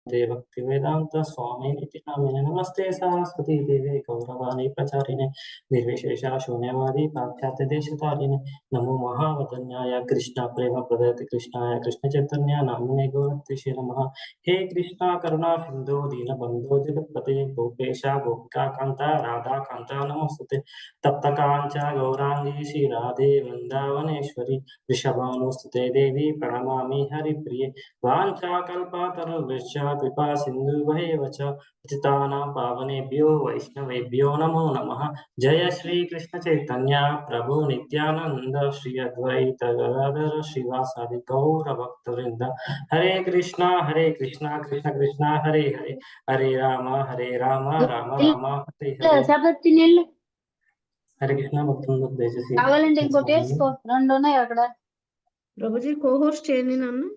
भक्ति वेदांत स्वामिनिति नामिने नमस्ते सरस्वती देवे गौरवाणी प्रचारिणे निर्विशेषा शून्यवादी पाश्चात्य देशतारिणे नमो महावदन्याय कृष्ण प्रेम प्रदयति कृष्णाय कृष्ण चैतन्य नामिने गौरत्रिषे नमः। हे कृष्णा करुणा सिंधु दीनबंधो जगत्पते गोपेशा गोपिका कांता राधा कांता नमोस्तुते तप्त कांचा गौरांगी श्री राधे वृंदावनेश्वरी वृषभानुस्तुते देवी प्रणमामि हरिप्रिये वाञ्छाकल्पतरुभ्यश्च कृपा सिन्धुभ्येव च पतितानां पावनेभ्यो वैष्णवेभ्यो नमो नमः। जय श्री कृष्ण चैतन्य प्रभु नित्यानंद श्री अद्वैत गदाधर श्रीवासादि गौर भक्तवृंद। हरे कृष्णा कृष्ण कृष्ण हरे हरे हरे राम राम राम हरे हरे। హరే కృష్ణ భక్తులందరూ దయచేసి కావాలంటే ఇంకోటి వేసుకో, 2 ఉన్నాయి అక్కడ. ప్రభుజీ కోహోస్ట్ చేయండి నన్ను.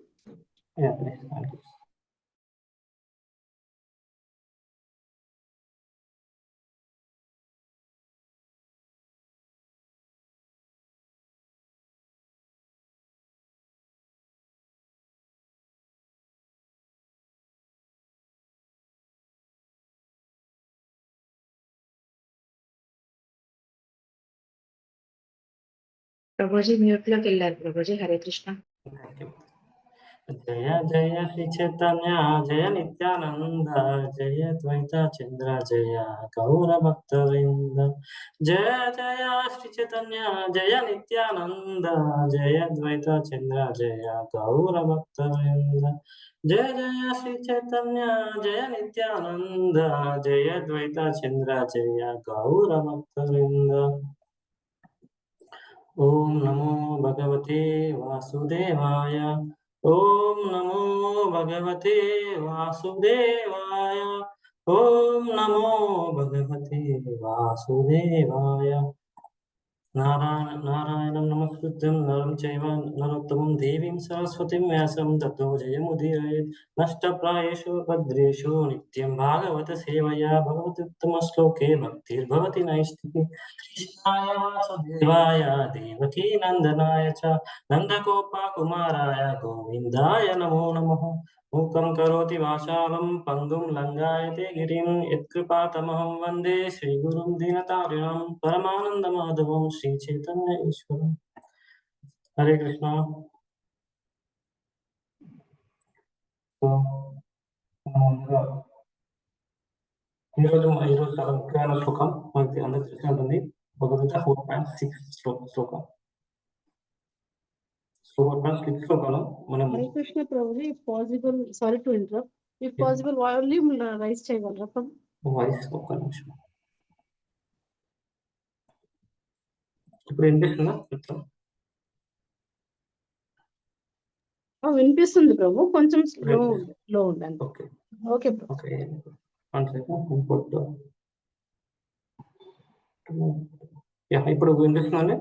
ప్రభుజీ మ్యూట్ లోకి వెళ్ళారు. ప్రభుజీ హరే కృష్ణ. జయ జయ శ్రీ చైతన్య జయ నిత్యానంద జయ ద్వైత చంద్ర జయ గౌర భక్త వృంద జయ జయ శ్రీ చైతన్య జయ నిత్యానంద జయ ద్వైత చంద్ర జయ గౌర భక్త వృంద జయ జయ శ్రీ చైతన్య జయ నిత్యానంద జయ ద్వైత చంద్ర జయ గౌర భక్త వృంద। ఓం నమో భగవతే వాసుదేవాయ ఓం నమో భగవతే వాసుదేవాయ ఓం నమో భగవతే వాసుదేవాయ। నారాయణం నమస్కృత్యం నరం చైవ నరోత్తమం దేవీం సరస్వతిం వ్యాసం తతో జయముదీరయేత్ నష్టప్రాయేషు భద్రేషు నిత్యం భాగవత సేవయా భగవతుత్తమ శ్లోకే భక్తిర్భవతి నైష్ఠికి కృష్ణాయ వాసుదేవాయ దేవకీ నందనాయ చ నందగోప కుమారాయ గోవిందాయ నమో నమః। మూకం కరోతి వాచాలం పంగుం లంఘాయతే గిరిం యత్కృపాతమహం వందే శ్రీగురుం దీనతారిణం పరమానందమాధవం శ్రీ చైతన్య ఈశ్వరం। హరే కృష్ణ। ఈరోజు చాలా ముఖ్యమైన శ్లోకం మనకి అందరికి తెలిసి ఉంటుంది, భగవద్గీత 4.6 శ్లోకం. Hare Krishna Prabhuji, if possible, sorry to interrupt, if possible volume rice చేయగలరా ప్రభు? వాయిస్ ఒక్క నిమిషం. ఇప్పుడు వినిపిస్తుందా? వినిపిస్తుంది ప్రభు, కొంచెం లో ఉండండి. Okay okay Prabhu. Okay one second import. ఇప్పుడు వినిపిస్తుందండి?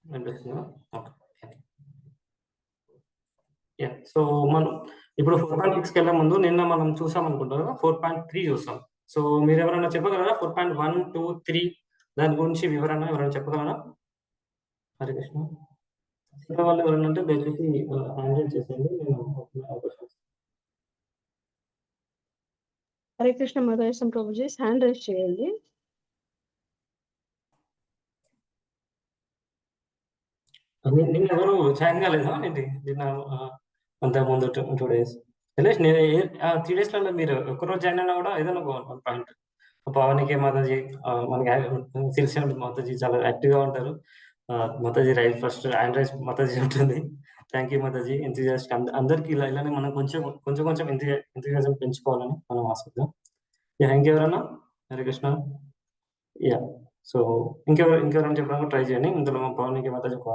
వినిపిస్తుందా? ఓకే. సో మనం ఇప్పుడు 4.6కి వెళ్ళే ముందు నిన్న మనం చూసాం అనుకుంటారు, 4.3 చూసాం. సో మీరు ఎవరైనా చెప్పగలరా 4.1, 2, 3 దాని గురించి వివరణ ఎవరైనా చెప్పగలరా? హరే కృష్ణ. వాళ్ళు ఎవరైనా అంటే దయచేసి హ్యాండిల్ చేసేయండి, నేను అవకాశం. హరే కృష్ణ మధురేశం ప్రభుజీ, హ్యాండ్ రైస్ చేయండి. నిన్న ఎవరు జాయిన్ కాలేదా? నిన్న అంతకుముందు 2 days నేను 3 days మీరు ఒక్కరోజు జాయిన్ అయినా కూడా ఏదైనా ఒక పాయింట్. పవన్కి మాతాజీ, మనకి సిరిసిల్ల మాతాజీ చాలా యాక్టివ్గా ఉంటారు. Mataji raise first hand raise Mataji ఉంటుంది. Thank you Mataji. ఎంతజియాస్ట్ అందరికి ఇలానే మనం కొంచెం ఎంతజియాజం పెంచుకోవాలని మనం ఆశిద్దాం. ఇంకెవరన్నా? హరే కృష్ణ. యా, సో ఇంకెవరైనా చెప్పడానికి ట్రై చేయండి. ఇందులో పవన్కి మాతాజీ ఒక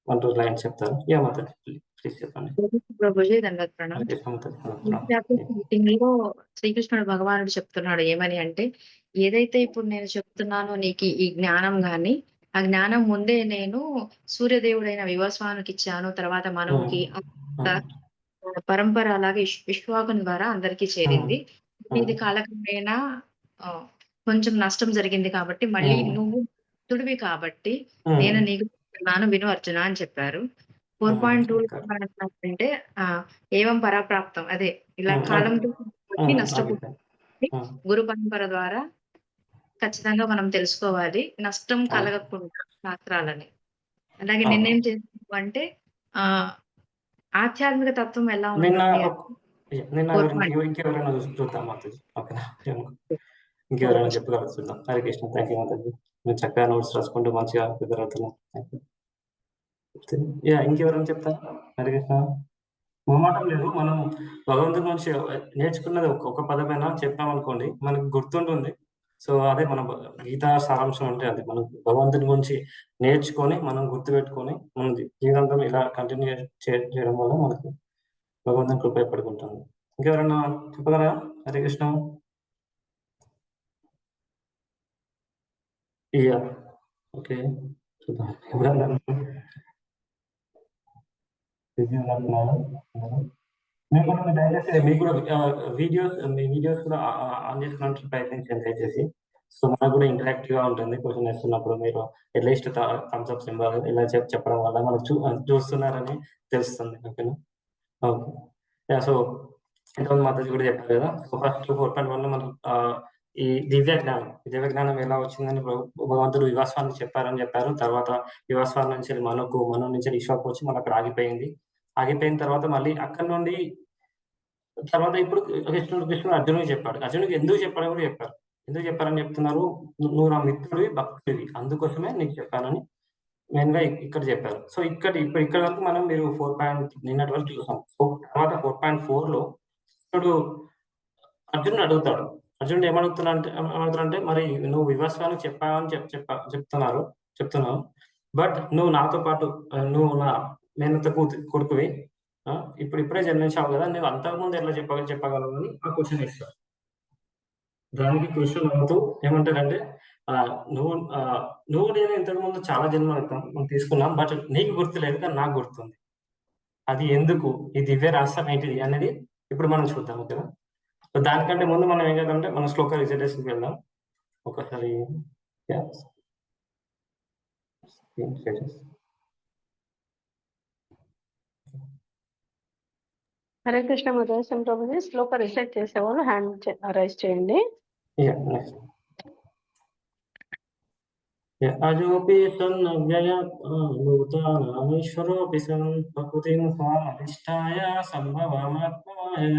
1-2 లైన్స్ చెప్తారు. యా మాతాజీ ప్లీజ్ చెప్పండి. ప్రభుజీ దండవత్ ప్రణామం. మీటింగ్ లో శ్రీకృష్ణుడు భగవానుడు చెప్తున్నాడు ఏమని అంటే, ఏదైతే ఇప్పుడు నేను చెప్తున్నానో నీకు ఈ జ్ఞానం గాని, ఆ జ్ఞానం ముందే నేను సూర్యదేవుడైన వివస్వానికి ఇచ్చాను, తర్వాత మనువుకి, పరంపర అలాగే విశ్వాకుని ద్వారా అందరికీ చేరింది. ఇది కాలక్రమేణా కొంచెం నష్టం జరిగింది కాబట్టి మళ్ళీ నువ్వు తుడివి కాబట్టి నేను నీకు చెప్తున్నాను, విను అర్జున అని చెప్పారు. 4.2 అంటే ఏవం పరాప్రాప్తం, అదే ఇలా కాలంతో నష్టపోతుంది. గురు పరంపర ద్వారా ఖచ్చితంగా మనం తెలుసుకోవాలి, నష్టం కలగకుండా శాస్త్రాలని. అలాగే నిన్నేం చేస్తావు అంటే ఆధ్యాత్మిక తత్వం ఎలా ఉంటుంది. ఇంకెవరైనా చూద్దాం మాతాజీ, ఓకేనా? ఇంకెవరైనా చెప్పగలరు చూద్దాం. హరే కృష్ణ. Thank you Mataji. మీరు చక్కగా నోట్స్ రాసుకుంటూ మంచిగా ప్రిపేర్ అవుతున్నాం. ఇంకెవరైనా చెప్తారా? హరే కృష్ణ. మొహమాటం లేదు, మనం భగవంతుడి నుంచి నేర్చుకున్నది ఒక పదమైనా చెప్పామనుకోండి మనకు గుర్తుంటుంది. సో అదే మన గీతా సారాంశం అంటే అది. మనం భగవంతుడి గురించి నేర్చుకొని మనం గుర్తుపెట్టుకొని మన జీవితాంతం ఇలా కంటిన్యూ చేయడం వల్ల మనకు భగవంతుని కృప పడుకుంటుంది. ఇంకెవరైనా చెప్పగలరా? హరే కృష్ణ. ఓకే, చూద్దాం. ఎవరన్నా మీకు కూడా దయచేసి మీకు కూడా వీడియోస్ కూడా ఆన్ చేసుకోవడానికి ప్రయత్నించండి దయచేసి. సో మనకు కూడా ఇంటరాక్టివ్ గా ఉంటుంది. క్వశ్చన్ వేస్తున్నప్పుడు మీరు ఎట్లీస్ట్ థమ్స్ అప్ సింబల్ ఇలా చెప్పడం వల్ల మనకు చూస్తున్నారని తెలుస్తుంది. ఓకేనా? ఓకే. సో ఇంతకుముందు మాతాజీ కూడా చెప్పారు కదా. సో ఫస్ట్ 4.1 లో మనం ఈ దివ్య జ్ఞానం ఎలా వచ్చిందని భగవంతుడు వివాస్వాన్ని చెప్పారు. తర్వాత వివాస్వాన్ నుంచి మన నుంచి ఈశ్వకు వచ్చి మన అక్కడ ఆగిపోయిన తర్వాత మళ్ళీ అక్కడ నుండి తర్వాత ఇప్పుడు కృష్ణుడు అర్జునుడికి చెప్పాడు. అర్జునుడికి ఎందుకు చెప్పాడని కూడా చెప్పారు. ఎందుకు చెప్పారని చెప్తున్నారు? నువ్వు నా మిత్రుడివి, భక్తుడివి, అందుకోసమే నీకు చెప్పానని మెయిన్ గా ఇక్కడ చెప్పారు. సో ఇక్కడ వరకు మనం మీరు 4. నిన్నటి వరకు చూసాం. సో తర్వాత 4.4 లో కృష్ణుడు అర్జునుడు అడుగుతాడు. అర్జునుడు ఏమడుగుతున్నాడంటే మరి నువ్వు వివస్వానికి చెప్పావని చెప్తున్నావు, బట్ నువ్వు నాతో పాటు నువ్వు నా మేనత్త కొడుకువి, ఇప్పుడే జన్మించావు కదా, నువ్వు అంతకుముందు ఎట్లా చెప్పగలవు అని ఆ క్వశ్చన్ ఇస్తారు. దానికి కృష్ణుడు అవుతూ ఏమంటారంటే నువ్వు నేను ఇంతకు ముందు చాలా జన్మలు తీసుకున్నాం, బట్ నీకు గుర్తులేదు కానీ నాకు గుర్తుంది. అది ఎందుకు? ఈ దివ్య రహస్యం ఏంటిది అనేది ఇప్పుడు మనం చూద్దాం. ఓకేనా? సో దానికంటే ముందు మనం ఏం చేద్దామంటే మన శ్లోక రిజర్వేషన్కి వెళ్దాం ఒకసారి. హరే కృష్ణ మధుసం ప్రభుజీ, శ్లోక రిసైట్ చేసేవాళ్ళు హ్యాండ్ రైజ్ చేయండి. అజోపి సన్ అవ్యయేశ్వరోపి సన్ ప్రకృతిం స్వామధిష్ఠాయ సంభవమాత్మమాయ.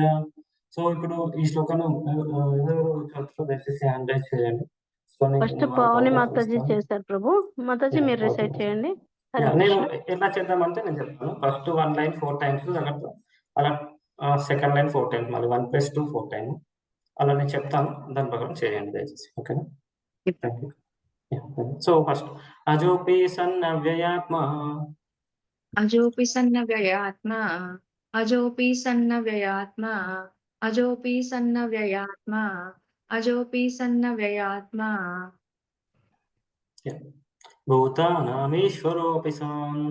సో ఇప్పుడు ఈ శ్లోకం దయచేసి హ్యాండ్ రైజ్ చేయండి. ఫస్ట్ పావని మాతాజీ చేశారు ప్రభు. మాతాజీ మీరు రిసైట్ చేయండి. నేను ఎలా చేద్దామంటే నేను చెప్తాను. ఫస్ట్ 1 లైన్ 4 times, అలా సెకండ్ లైన్ 4 times, మళ్ళీ 1 + 2 4 times అలా నేను చెప్తాను. దాని ప్రకారం చేయండి దయచేసి. ఓకేనా? Thank you. సో ఫస్ట్ అజోపి సన్ అవ్యయాత్మ, అజోపి సన్న వ్యయాత్మ, అజోపి సన్న వ్యయాత్మ, అజోపి సన్న వ్యయాత్మ, అజోపి సన్న వ్యయాత్మ, భూతానామీశ్వరోపి సన్,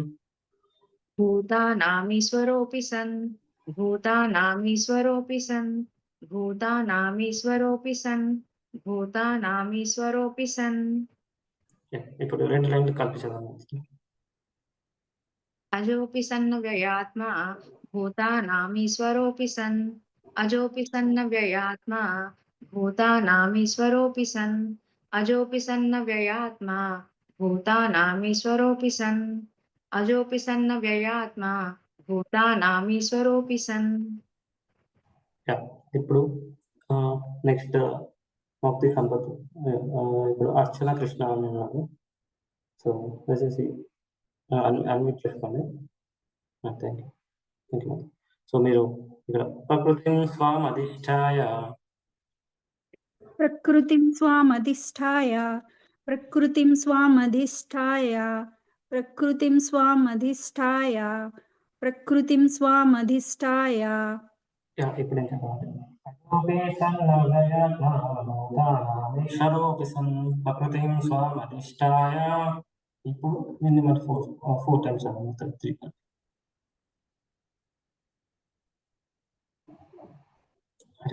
భూతానామీశ్వరోపి సన్, భూతానామీశ్వరోపి సన్, భూతానామీశ్వరోపి సన్, భూతానామీశ్వరోపి సన్. ఇప్పుడు 2 లైన్లు కలిపి చదవండి. అజోపి సన్న వ్యయాత్మ, భూతానామీశ్వరోపి సన్, అజోపి సన్న వ్యయాత్మ, భూతానామీశ్వరోపి సన్, అజోపి సన్న వ్యయాత్మ, భూతానామీశ్వరోపి సన్, అజోపి సన్న వ్యయాత్మ, భూతానామీశ్వరోపి సన్. ఇప్పుడు నెక్స్ట్ ముక్తి సంపత్. ఇప్పుడు అర్చన కృష్ణ అని ఉన్నారు. సో దయచేసి అన్మ్యూట్ చేసుకోండి. Thank you. సో మీరు ఇక్కడ ప్రకృతిం స్వామధిష్ఠాయ, ప్రకృతిం స్వామధిష్ఠాయ, ప్రకృతిం స్వామధిష్ఠాయ, ప్రకృతిం స్వామధిష్ఠాయ, ప్రకృతిం స్వామధిష్ఠాయ. ఇప్పుడు ఏం చెప్పాలి? ప్రకృతిం స్వామధిష్ఠాయ. ఇప్పుడు దీన్ని మరి 4 times అవ్వాలి.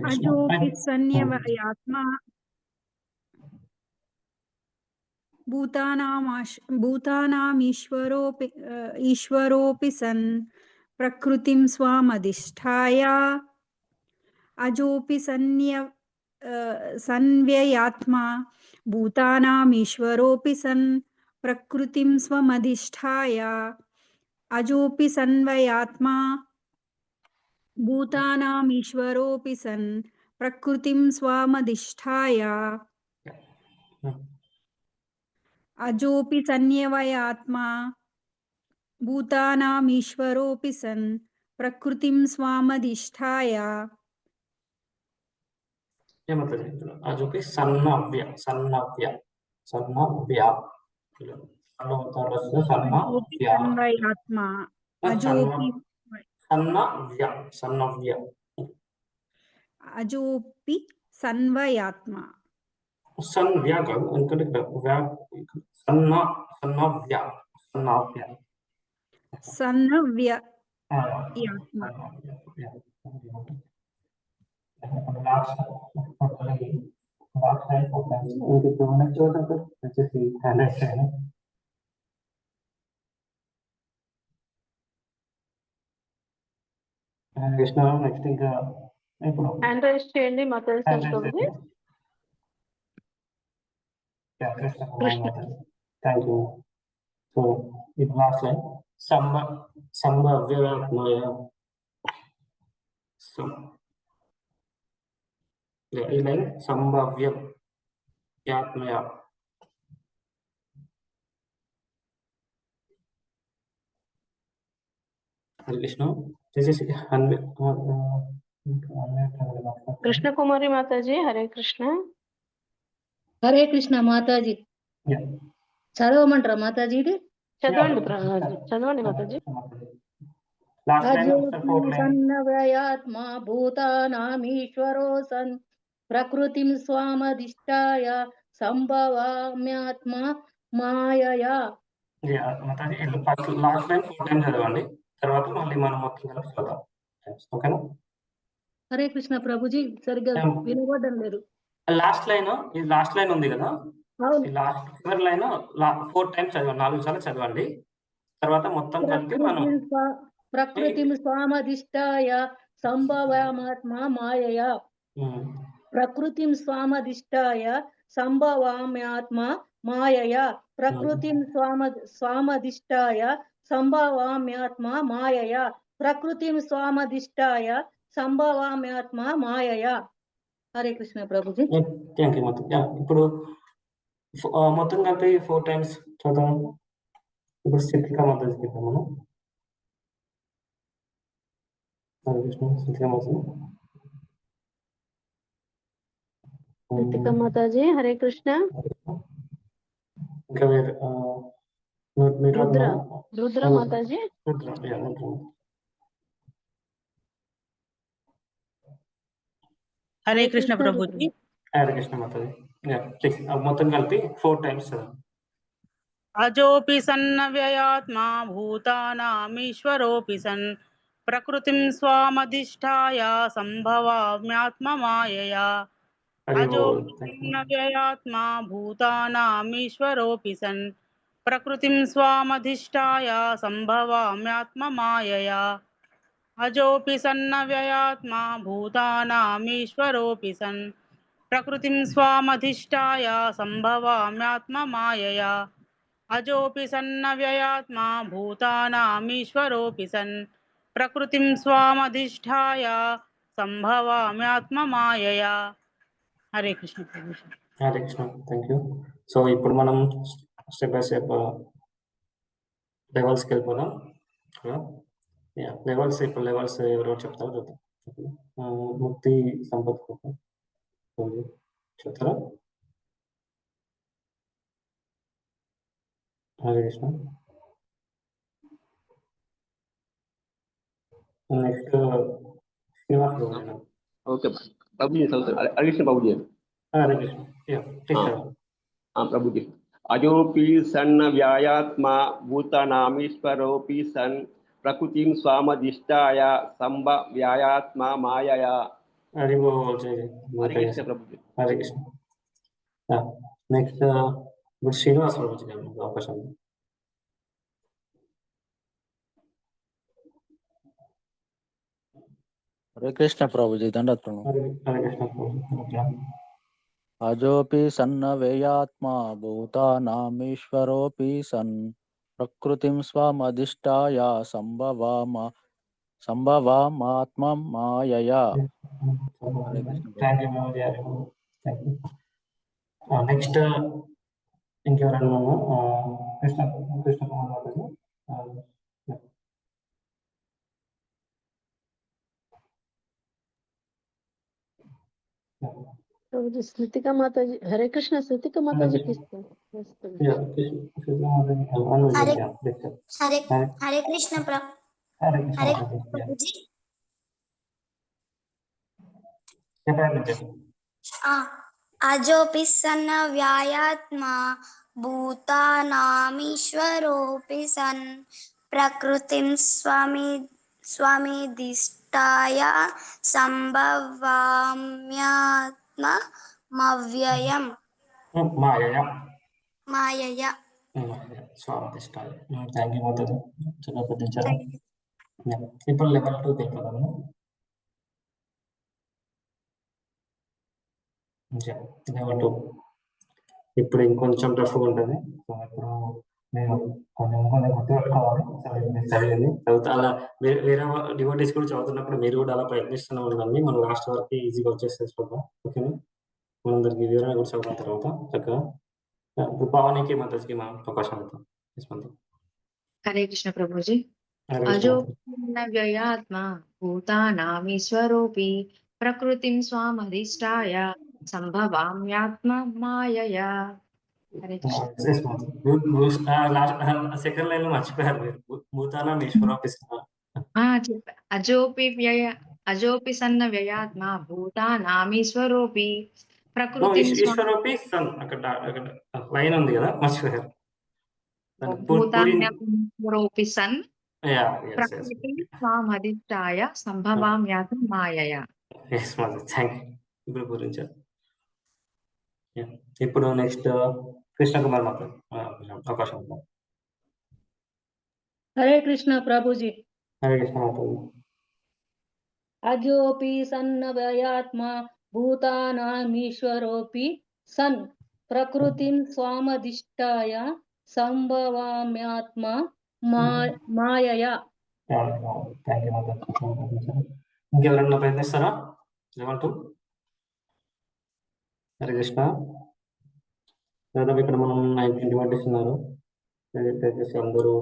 అజోపి సన్యవయాత్మ, भूतानामीश्वरोऽपि सन् प्रकृतिं स्वामधिष्ठाय अजोऽपि सन्व्ययात्मा भूतानामीश्वरोऽपि सन् प्रकृतिं स्वमधिष्ठाय अजोऽपि सन्वयात्मा भूतानामीश्वरोऽपि सन् प्रकृतिं स्वामधिष्ठाय अजोऽपि सन्यवयात्मा भूतानामीश्वरोऽपि सन् प्रकृतिं स्वामधिष्ठाय ఏమవుతుంది ఇందులో అజోపి సన్నవ్య సన్నవ్య సన్నవ్య సన్నవ్య సన్వయాత్మా అజోऽపి సన్నవ్య సన్నవ్య అజోऽపి సన్వయాత్మా సన్వ్య కాదు ఎందుకంటే ఇక్కడ సన్న సన్నవ్య సన్నవ్య సన్నవ్యయాత్మా కృష్ణ నెక్స్ట్ ఇంకా ఇప్పుడు హ్యాండ్ రైజ్ చేయండి Mataji Prabhuji. Thank you. So ఇది లాస్ట్ లైన్ సంభవ్యాత్మయ ఈ లైన్ సంభవ్యం యాత్మయ హరే కృష్ణ. కృష్ణ కుమారి మాతాజీ హరే కృష్ణ. హరే కృష్ణ మాతాజీ. చదవమంటారా మాతాజీ? ఇది చదవండి చదవండి మాతాజీ. సన్నవ్యయాత్మా భూతానామీశ్వరో సన్ ప్రకృతిం స్వామధిష్టాయ సంభవామ్యాత్మా మాయయా. ఫస్ట్ లాస్ట్ లైన్ 4 టైమ్స్ చదవండి, తర్వాత మళ్ళీ మనం మొత్తం కలిసి చదువుతాం. ఓకేనా? హరే కృష్ణ ప్రభుజీ, సరిగ్గా వినబడడం లేదు. లాస్ట్ లైన్ ఇది లాస్ట్ లైన్ ఉంది కదా, ఈ లాస్ట్ చివరి లైన్ 4 టైమ్స్ చదవండి, 4 సార్లు చదవండి, తర్వాత మొత్తం కలిపి మనం ప్రకృతిం స్వామధిష్టాయ సంభవామాత్మా మాయయా. ప్రకృతిం స్వామధిష్టాయ సంభవామ్యాత్మా మాయయా. ప్రకృతిం స్వామధిష్టాయ సంభవామ్యాత్మా మాయయా. ప్రకృతిం స్వామధిష్టాయ సంభవామ్యాత్మా మాయయా. హరే కృష్ణ ప్రభుజీ. Thank you. ఇప్పుడు మొత్తం కలిపి 4 టైమ్స్ చదవం. ఇప్పుడు స్థితిక మాతాజీ కిద్దాం మనం. హరే కృష్ణ. స్థితిక మాతాజీ. స్థితిక మాతాజీ హరే కృష్ణ. ఇంకా రుద్ర మాతాజీ. హరే కృష్ణ ప్రభుజీ. హరే కృష్ణ మాతాజీ. మొత్తం కలిపి 4 టైమ్స్ చదవండి. అజోపి సన్నవ్యయాత్మా భూతానామీశ్వరోపి సన్ ప్రకృతిం స్వామధిష్టాయ సంభవామ్యాత్మ మాయయా. అజోపి సన్నవ్యయాత్మా భూతానామీశ్వరోపి సన్ ప్రకృతిం స్వామధిష్టాయ సంభవామ్యాత్మ మాయయా. అజోపి సన్నవ్యయాత్మా భూతానామీశ్వరోపి సన్ ప్రకృతిం స్వామధిష్టాయ సంభవామ్యాత్మ మాయయా. అజోపి సన్నవ్యయాత్మా భూతానామీశ్వరోపి సన్ ప్రకృతిం స్వామధిష్టాయ సంభవామ్యాత్మ మాయయా. Hare Krishna Prabhuji. Hare Krishna. Thank you. So ఇప్పుడు మనం స్టెప్ బై స్టెప్ లెవెల్స్కి వెళ్ళిపోదాం. లెవెల్స్ ఇప్పుడు లెవెల్స్ ఎవరెవరు చెప్తారో చూద్దాం. ముక్తి సంపత్ చెప్తారా? హరే కృష్ణ. నెక్స్ట్ శ్రీనివాస్ గారు. ఓకే ప్రభుజీ. హరే కృష్ణ ప్రభుజీ. హరే కృష్ణ. ప్రభుజీ. అజోపి సన్న వ్యాయాత్మా భూతానామీశ్వరోపి సన్ ప్రకృతిం స్వామధిష్టాయ సంభ వ్యాయాత్మా మాయయా. హరి బోల్. హరే కృష్ణ ప్రభుజీ. హరే కృష్ణ. నెక్స్ట్ ఇప్పుడు శ్రీనివాస్ ప్రభుజీ గారు మీకు అవకాశం ఉంది. హరే కృష్ణ ప్రభుజీ దండత్ ప్రణామం. హరే కృష్ణ ప్రభుజీ. అజోపి సన్నవేయాత్మా భూతానామీశ్వరోపి సన్ ప్రకృతిం స్వమధిష్టాయ సంభవామాత్మం మాయయా. Hare Krishna thank you next ఇంకెవరైనా కృష్ణ కుమార్ మాతాజీ. ప్రభుజీ స్మృతిక మాతాజీ, హరే కృష్ణ స్మృతిక మాతాజీకి ఇస్తాను. హరే కృష్ణ ప్రభుజీ. అజోపి సన్న వ్యాయాత్మా భూతానామీశ్వరోపి సన్ ప్రకృతిం స్వమిధిష్టాయ సంభవామ్యాత్మమవ్యయం మాయయా. స్వామిష్టాయ. థ్యాంక్ యూ మాతాజీ, చాలా పొద్దుంచారు. ఇప్పుడు లెవెల్ 2 వెళ్ళిపోదాము. లెవెల్ 2 ఇప్పుడు ఇంకొంచెం టఫ్గా ఉంటుంది. సో ఇప్పుడు నేను కొన్ని గుర్తుపెట్టుకోవాలి. చదివింది చదువుతా అలా వేరే డివోటీస్ కూడా చదువుతున్నప్పుడు మీరు కూడా అలా ప్రయత్నిస్తూనే ఉండండి. మనం లాస్ట్ వరకు ఈజీగా వచ్చేసేసి చూద్దాం. ఓకేనా, మనందరికి వివరణ కూడా చదివిన తర్వాత చక్కగా ఇప్పుడు పావనికి మాతాజీకి మనం అవకాశం అవుతాం. హరే కృష్ణ ప్రభుజీ. అజోపి వ్యయాత్మ భూతానామీశ్వరోపి ప్రకృతిం స్వామధిష్టాయ సంభవామ్యాత్మ మాయయా. హరే కృష్ణ. సెకండ్ లైన్ లో మర్చిపోయారు మీరు. భూతానం ఈశ్వరోపి అజోపి సన్న వ్యయాత్మ భూతానామీశ్వరోపి ప్రకృతి ఈశ్వరోపి సన్. అక్కడ లైన్ ఉంది కదా, మర్చిపోయారు. భూతానామీశ్వరోపి సన్ ప్రకృతి స్వామధిష్టాయ సంభవామ్యాత్మ మాయయా. ఇప్పుడు గురించి ఇప్పుడు నెక్స్ట్ కృష్ణ కుమార్ మాత అవకాశం. హరే కృష్ణ ప్రభుజీ. హరే కృష్ణ మాతాజీ. అజోపి సన్న వ్యయాత్మా భూతానామీశ్వరోపి సన్ ప్రకృతిం స్వామధిష్టాయ సంభవామ్యాత్మ మాయయా. Thank you Mataji. ఇంకెవరన్నా ప్రయత్నిస్తారా? లెవెల్ 2. హరే కృష్ణ. దాదాపు ఇక్కడ మనం 19 డివోటీస్ ఉన్నారు. దయచేసి అందరూ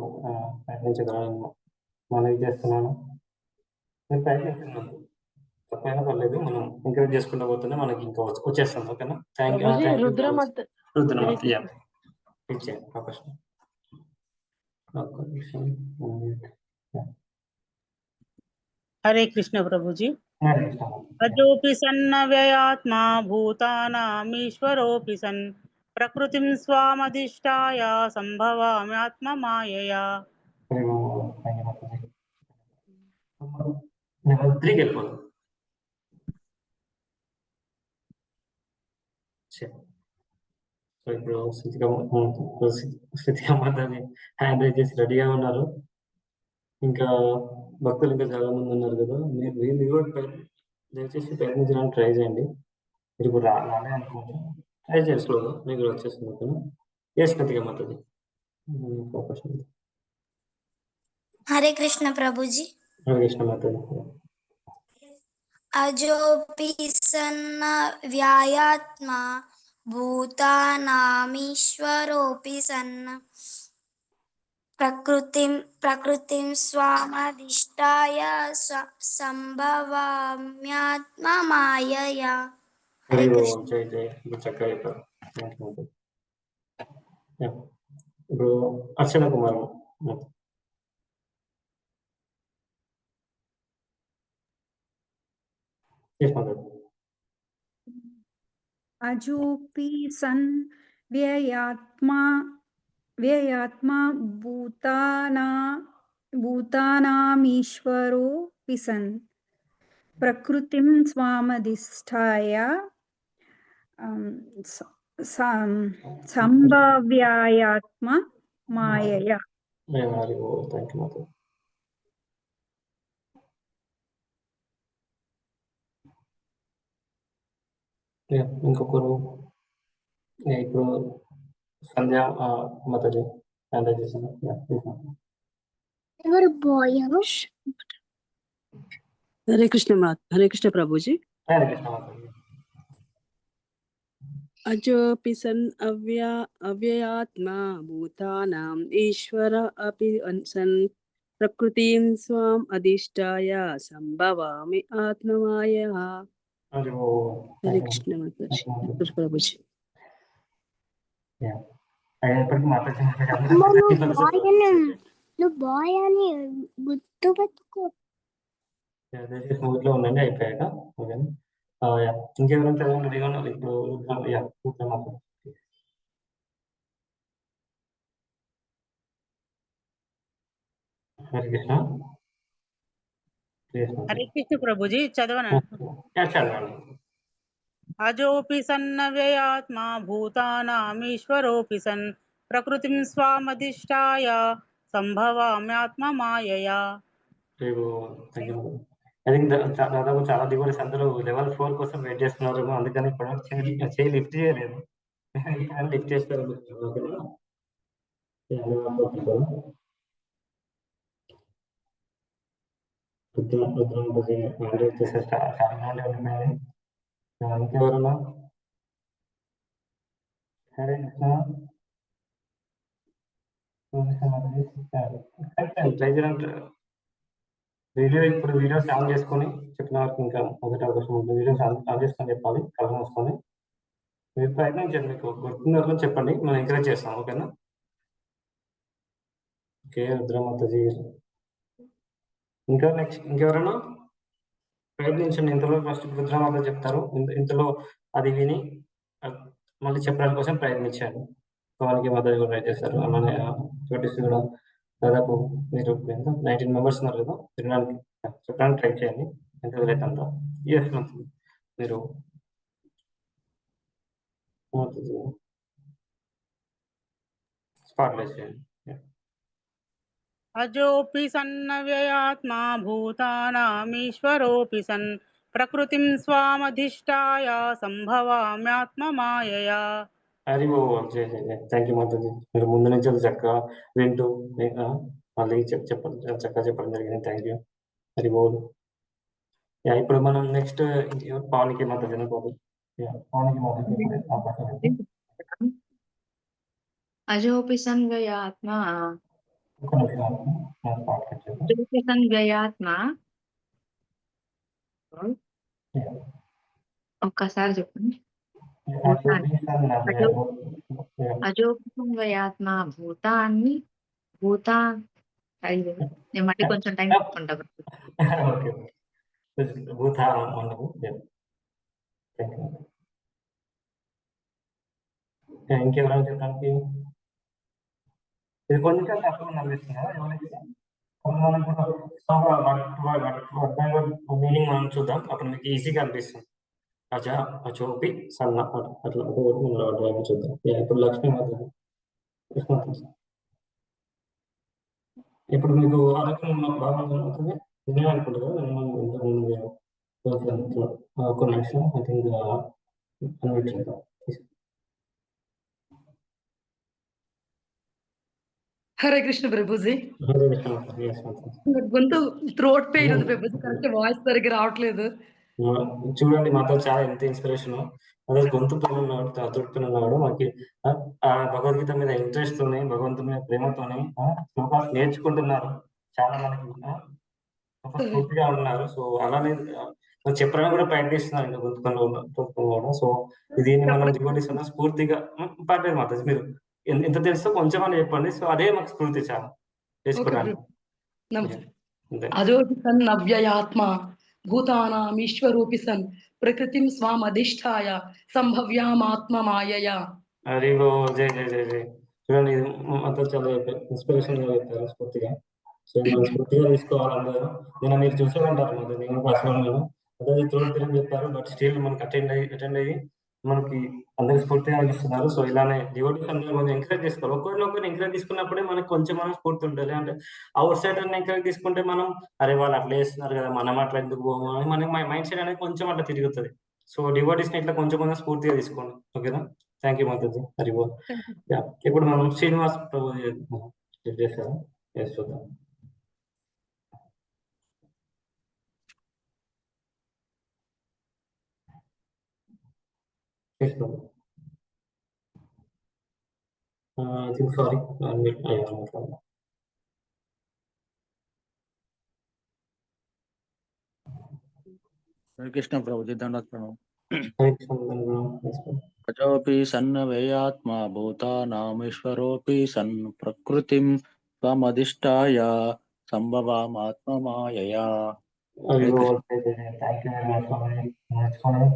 ప్రయత్నించగలని మనవి చేస్తున్నాను. మీరు ప్రయత్నిస్తున్నారు, తప్పైనా పర్లేదు, మనం ఎంకరేజ్ చేసుకుంటూ పోతుంటే మనకి ఇంకా వచ్చేస్తుంది. ఓకేనా, థ్యాంక్ యూ. రుద్రమాత ఇచ్చేయండి అవకాశం. హరే కృష్ణ ప్రభుజీ. అజోపి సన్న వ్యయాత్మా భూతానామీశ్వరోపి సన్ ప్రకృతిం స్వామధిష్టాయ సంభవామ్యాత్మ మాయయా. లెవెల్ 3కి వెళ్ళిపోదాం. సో ఇప్పుడు స్థితిగా మాత్రమే హ్యాండ్ రైజ్ చేసి రెడీగా ఉన్నారు. ఇంకా భక్తులు ఇంకా చాలా మంది ఉన్నారు కదా, మీరు కూడా దయచేసి ప్రయత్నించడానికి ట్రై చేయండి. మీరు ఇప్పుడు రాలే అనుకోండి, ట్రై చేయండి స్లోగా, మీకు కూడా వచ్చేస్తుంది. ఓకేనా, ఏ స్థితిగా మాత్రమే. హరే కృష్ణ ప్రభుజీ. హరే కృష్ణ మాతాజీ. అజోపి సన్న వ్యాయాత్మా భూతానామీశ్వరోపి సన్ ప్రకృతిం స్వామధిష్టాయ సంభవామ్యాత్మ మాయయా. హరే కృష్ణ. జై జై, చక్కగా చెప్పారు. ఇప్పుడు అర్చన కుమార్. అజోపి సన్ వ్యయాత్మా భూతానామీశ్వరోపి సన్ ప్రకృతిం స్వామధిష్టాయ సంభవ్యాయాత్మ మాయయా. థ్యాంక్ యూ మాత. ఇంకొకరు ఇప్పుడు సంధ్య మాతాజీ హ్యాండిల్ చేశాను. హరే కృష్ణ ప్రభుజీ. హరే కృష్ణ మాతాజీ. అజోపి సన్ అవ్యయాత్మా భూతానాం ఈశ్వర అపి సన్ ప్రకృతిం స్వాం అధిష్టాయ సంభవామి ఆత్మమాయా. హరే కృష్ణ మాతాజీ. ప్రభుజీ. ఊర్లో ఉండండి అయిపోయాక. ఇంకెవరైనా చదవండి ఇప్పుడు. హరే కృష్ణ. హరే కృష్ణ ప్రభుజీ. చదవనా? చదవండి. అజోపి సన్నవ్యయాత్మా భూతానామీశ్వరోపి సన్ ప్రకృతిం స్వామధిష్టాయ సంభవామ్యాత్మ మాయయా. దాదాపు చాలా దిగుబడి అందరూ లెవెల్ 4 కోసం వెయిట్ చేస్తున్నారు. అందుకని ఇప్పుడు చేయి లిఫ్ట్ చేయలేదు. లిఫ్ట్ చేస్తారు. ఇంకెవరన్నా? హరే కృష్ణ. ఇప్పుడు వీడియోస్ ఆన్ చేసుకొని చెప్పిన వరకు ఇంకా మొదటి అవకాశం ఉంటుంది. వీడియోస్ ఆన్ చేసుకొని చెప్పాలి, కళ్ళు మూసుకొని. మీరు ప్రయత్నించండి, మీకు గుర్తున్న చెప్పండి, మనం ఎంకరేజ్ చేస్తాం. ఓకేనా? ఓకే. రుద్రమాతాజీ. ఇంకా నెక్స్ట్ ఇంకెవరైనా ప్రయత్నించండి. ఇంతలో ఫస్ట్ రుద్రమాత చెప్తారు. ఇంతలో అది విని మళ్ళీ చెప్పడానికి కోసం ప్రయత్నించండి. పవన్కి మద్దతు కూడా ట్రై చేస్తారు. అలానే చోటీస్ కూడా దాదాపు మీరు 19 మెంబర్స్ ఉన్నారు కదా, చెప్పడానికి ట్రై చేయండి ఎంత వీలైతే అంత. మీరు స్పాట్లైట్ చేయండి. అజోపి సన్నవ్యయాత్మా భూతానామీశ్వరోపి సన్ ప్రకృతిం స్వామధిష్టాయ సంభవామ్యాత్మ మాయయా. హరి ఓం. జయ జయ జయ. Thank you Mataji. మీరు ముందు నుంచి చక్కగా వింటూ మళ్ళీ చక్కగా చెప్పడం జరిగింది. Thank you. హరి ఓం. ఇప్పుడు మనం నెక్స్ట్ పవన్కి మాతాజీ. పవన్కి మాతాజీ. అజోపి సన్వ్యయాత్మా ఒక్కసారి చెప్పండి. అజోపి సన్వ్యయాత్మా భూతాన్ నేను మళ్ళీ కొంచెం టైం తీసుకుంటా. ఇంకెవరైనా చెప్పడానికి? ఇది కొంచెం కష్టంగా అనిపిస్తుంది కదా ఎవరికి? మీనింగ్ మనం చూద్దాం, అప్పుడు మీకు ఈజీగా అనిపిస్తుంది. అజోపి సన్న అట్లా మనం చూద్దాం. ఇప్పుడు లక్ష్మీ మాతాజీ. ఇప్పుడు మీకు ఆరోగ్యం బాగా అవుతుంది అనుకుంటారు కదా. ఒక నిమిషం ఐ థింక్ కన్వర్ట్ చేద్దాం. హరే కృష్ణ ప్రభుజీ. గొంతు థ్రోట్ పెయిన్ ఉంది ప్రభుజీ, కరెక్ట్ వాయిస్ సరిగ్గా రావట్లేదు. చూడండి మాతో చాలా ఎంత ఇన్స్పిరేషన్. అదే గొంతు పైన ఉన్నాడు, థ్రోట్ ఉన్నాడు. మనకి భగవద్గీత మీద ఇంట్రెస్ట్ తోని, భగవంతుని మీద ప్రేమతోని శ్లోకాలు నేర్చుకుంటున్నారు. చాలా మనకి పూర్తిగా ఉన్నారు. సో అలానే చెప్పడానికి కూడా ప్రయత్నిస్తున్నారు ఇంకా గొంతుకల్లో కూడా. సో దీన్ని మనం దిగుబడిస్తున్నా స్ఫూర్తిగా పర్లేదు మాతాజీ. మీరు ఎంత తెలుసో కొంచెం అని చెప్పండి. సో అదే మాకు స్ఫూర్తి చాలా చేసుకోవడానికి. అజోపి సన్ అవ్యయాత్మ భూతానామీశ్వరోపి సన్ ప్రకృతిం స్వామధిష్టాయ సంభవ్యామాత్మ మాయయా. హరి ఓ. జయ జయ జయ జయ. చూడండి అంతా చాలా ఇన్స్పిరేషన్ గా చెప్పారు స్ఫూర్తిగా. సో మనం స్ఫూర్తిగా తీసుకోవాలి అందరూ. నేను మీరు చూసే ఉంటారు మరి నేను పర్సనల్ గా అదే త్రోట్ పేరు చెప్పారు. బట్ స్టిల్ మనకి అటెండ్ అయ్యి మనకి అందరికి స్ఫూర్తిగా ఇస్తున్నారు. సో ఇలానే డివోటీస్ అందరూ కొంచెం ఎంకరేజ్ చేసుకోవాలి. ఒకరిని ఎంకరేజ్ తీసుకున్నప్పుడే మనకు కొంచెం స్ఫూర్తి ఉంటుంది. అంటే అవుట్ సైడ్ ఎంకరేజ్ తీసుకుంటే మనం అరే వాళ్ళు అట్లా చేస్తున్నారు కదా, మనం అట్లా ఎందుకు పోము అని మనకి మైండ్ సెట్ అనేది కొంచెం అట్లా తిరుగుతుంది. సో డివోటీస్ ని ఇట్లా కొంచెం స్ఫూర్తిగా తీసుకోండి. ఓకేనా? Thank you Mataji. హరి బోల్. ఇప్పుడు మనం శ్రీనివాస్ ప్రభు చేస్తారా? చూద్దాం. Yes, Prabhu. I think sorry. Hare Krishna Prabhuji దండాత్ ప్రణామం. Hare Krishna, yes, Prabhu. అజోపి సన్నవేయాత్మా భూతానామీశ్వరోపి సన్ ప్రకృతిం స్వమధిష్టాయ సంభవామాత్మమాయయా. Hare Krishna. Thank you very much for నేర్చుకోవడం.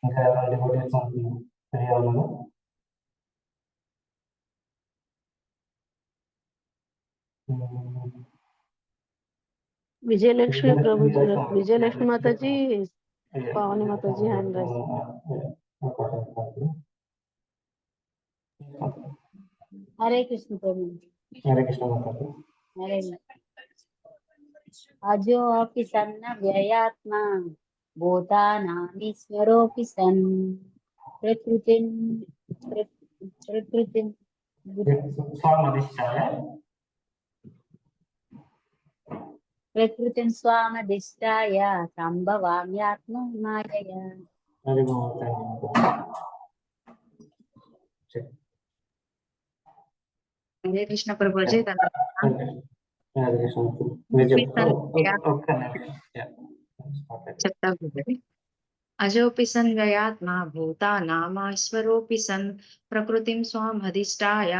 ఇంకా ఎవరైనా devotees తెలియాలన్నా Vijayalakshmi Prabhuji, Vijayalakshmi Mataji, Pavani Mataji hand raise. Hare Krishna ప్రభు. హరే కృష్ణ మాతాజీ. హరే అజో అపి సన్న వ్యయాత్మ భూతానామీశ్వరోపి సన్ ప్రకృతిం స్వామధిష్టాయ సంభవామ్యాత్మ మాయయా. హరే కృష్ణ ప్రభుజీ. చెప్తా అజోపి సన్ వ్యయాత్మా భూతానామీశ్వరోపి సన్ ప్రకృతిం స్వామధిష్టాయ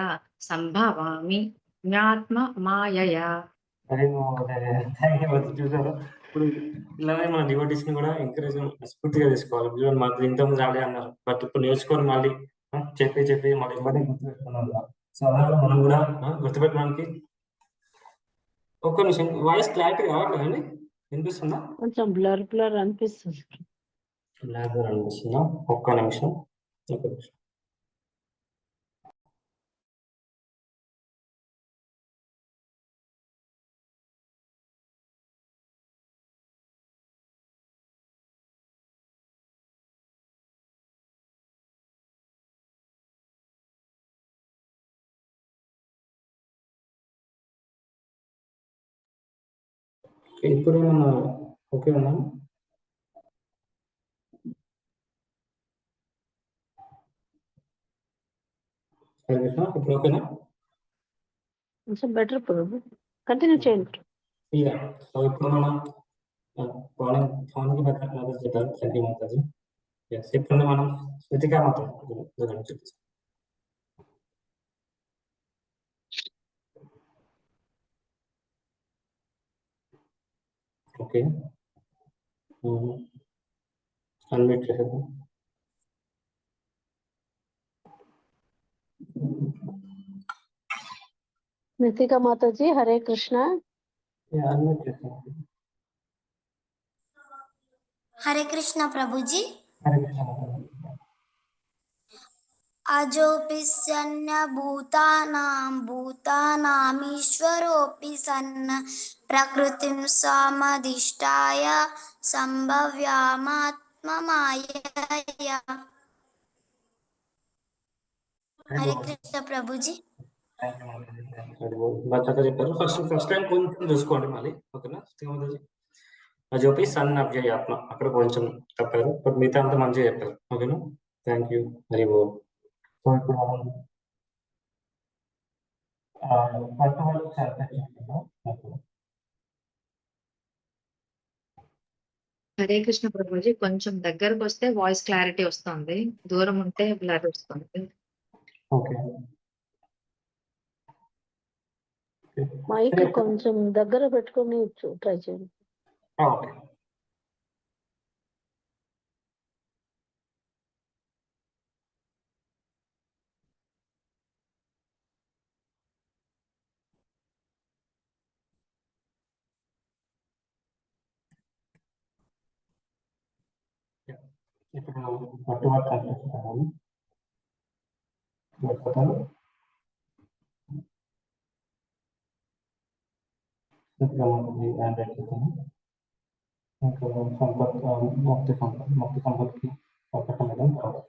సంభవామి మ్యాత్మ మాయయా. చూసారు, ఇప్పుడు ఇలానే మన డివోటీస్ ని కూడా ఎంకరేజ్ స్ఫూర్తిగా తీసుకోవాలి. మాకు ఇంతకుముందు రాలే అన్నారు, బట్ ఇప్పుడు నేర్చుకొని మళ్ళీ చెప్పి మళ్ళీ ఇవ్వడం గుర్తుపెట్టుకున్నాం. సో అలా మనం కూడా గుర్తుపెట్టడానికి ఒక్క నిమిషం. వాయిస్ క్లారిటీ రావట్లేదండి? వినిపిస్తుందా? కొంచెం బ్లర్ అనిపిస్తుంది. బ్లర్ అనిపిస్తుందా? ఒక్క నిమిషం. ఇప్పుడు ఓకే ఉన్నా? ఇప్పుడు ఓకేనా? కొంచెం బెటర్ ప్రభు, కంటిన్యూ చేయండి. సో ఇప్పుడు మనం పవన్కి మాతాజీ చెప్పారు. Thank you Mataji. ఇప్పుడు మనం స్మృతిగా మాట్లాడుతున్నాం. ఓకే, అన్మ్యూట్ చేసేద్దాం. స్మృతికా మాతాజీ హరే కృష్ణ. అన్మ్యూట్ చేసేద్దాం. హరే కృష్ణ ప్రభుజీ. హరే కృష్ణ మాతాజీ. అజోపి సన్న భూతానామీశ్వరోపి సన్న ప్రకృతిం స్వామధిష్టాయ సంభవ్యామాత్మ మాయయా. హరే కృష్ణ ప్రభుజీ. బాగా చెప్పారు. ఫస్ట్ టైం కొంచెం చూసుకోండి మళ్ళీ. ఓకేనా? అజోపి సన్ అవ్యయాత్మ అక్కడ కొంచెం తప్పారు, బట్ మిగతా అంతా మంచిగా చెప్పారు. ఓకేనా? Thank you. Hari Bol. So ఇప్పుడు మనం హరే కృష్ణ ప్రభుజీ. కొంచెం దగ్గరకు వస్తే వాయిస్ క్లారిటీ వస్తుంది, దూరం ఉంటే బ్లర్ వస్తుంది. ఓకే, మైక్ కొంచెం దగ్గర పెట్టుకొని ట్రై చేయండి. ఓకే. ఇప్పుడు పట్టుబట్ట చేస్తాను. ఇంకా సంపత్ ముక్తి సంపత్కి అవకాశం ఇవ్వడం కాదు.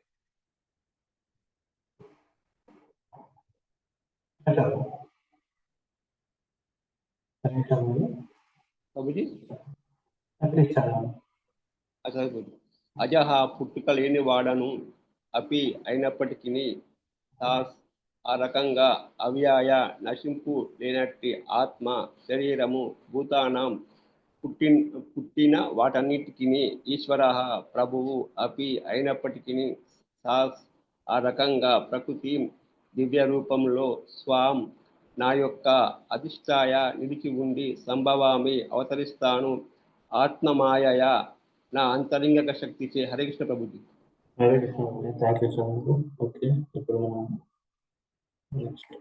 ప్రభుజీ అసలు అజహ పుట్టుక లేని వాడను అపి అయినప్పటికీ ఆ రకంగా అవ్యాయ నశింపు లేనట్టి ఆత్మ శరీరము భూతానం పుట్టిన వాటన్నిటికీ ఈశ్వర ప్రభువు అపి అయినప్పటికీ ఆ రకంగా ప్రకృతి దివ్య రూపంలో స్వాం నా యొక్క అధిష్టాయ నిలిచి ఉండి సంభవామి అవతరిస్తాను ఆత్మమాయ నా అంతరింగక శక్తిచే. Hare Krishna Prabhuji. Hare Krishna. Thank you so much. Okay, ఇప్పుడు మనం నెక్స్ట్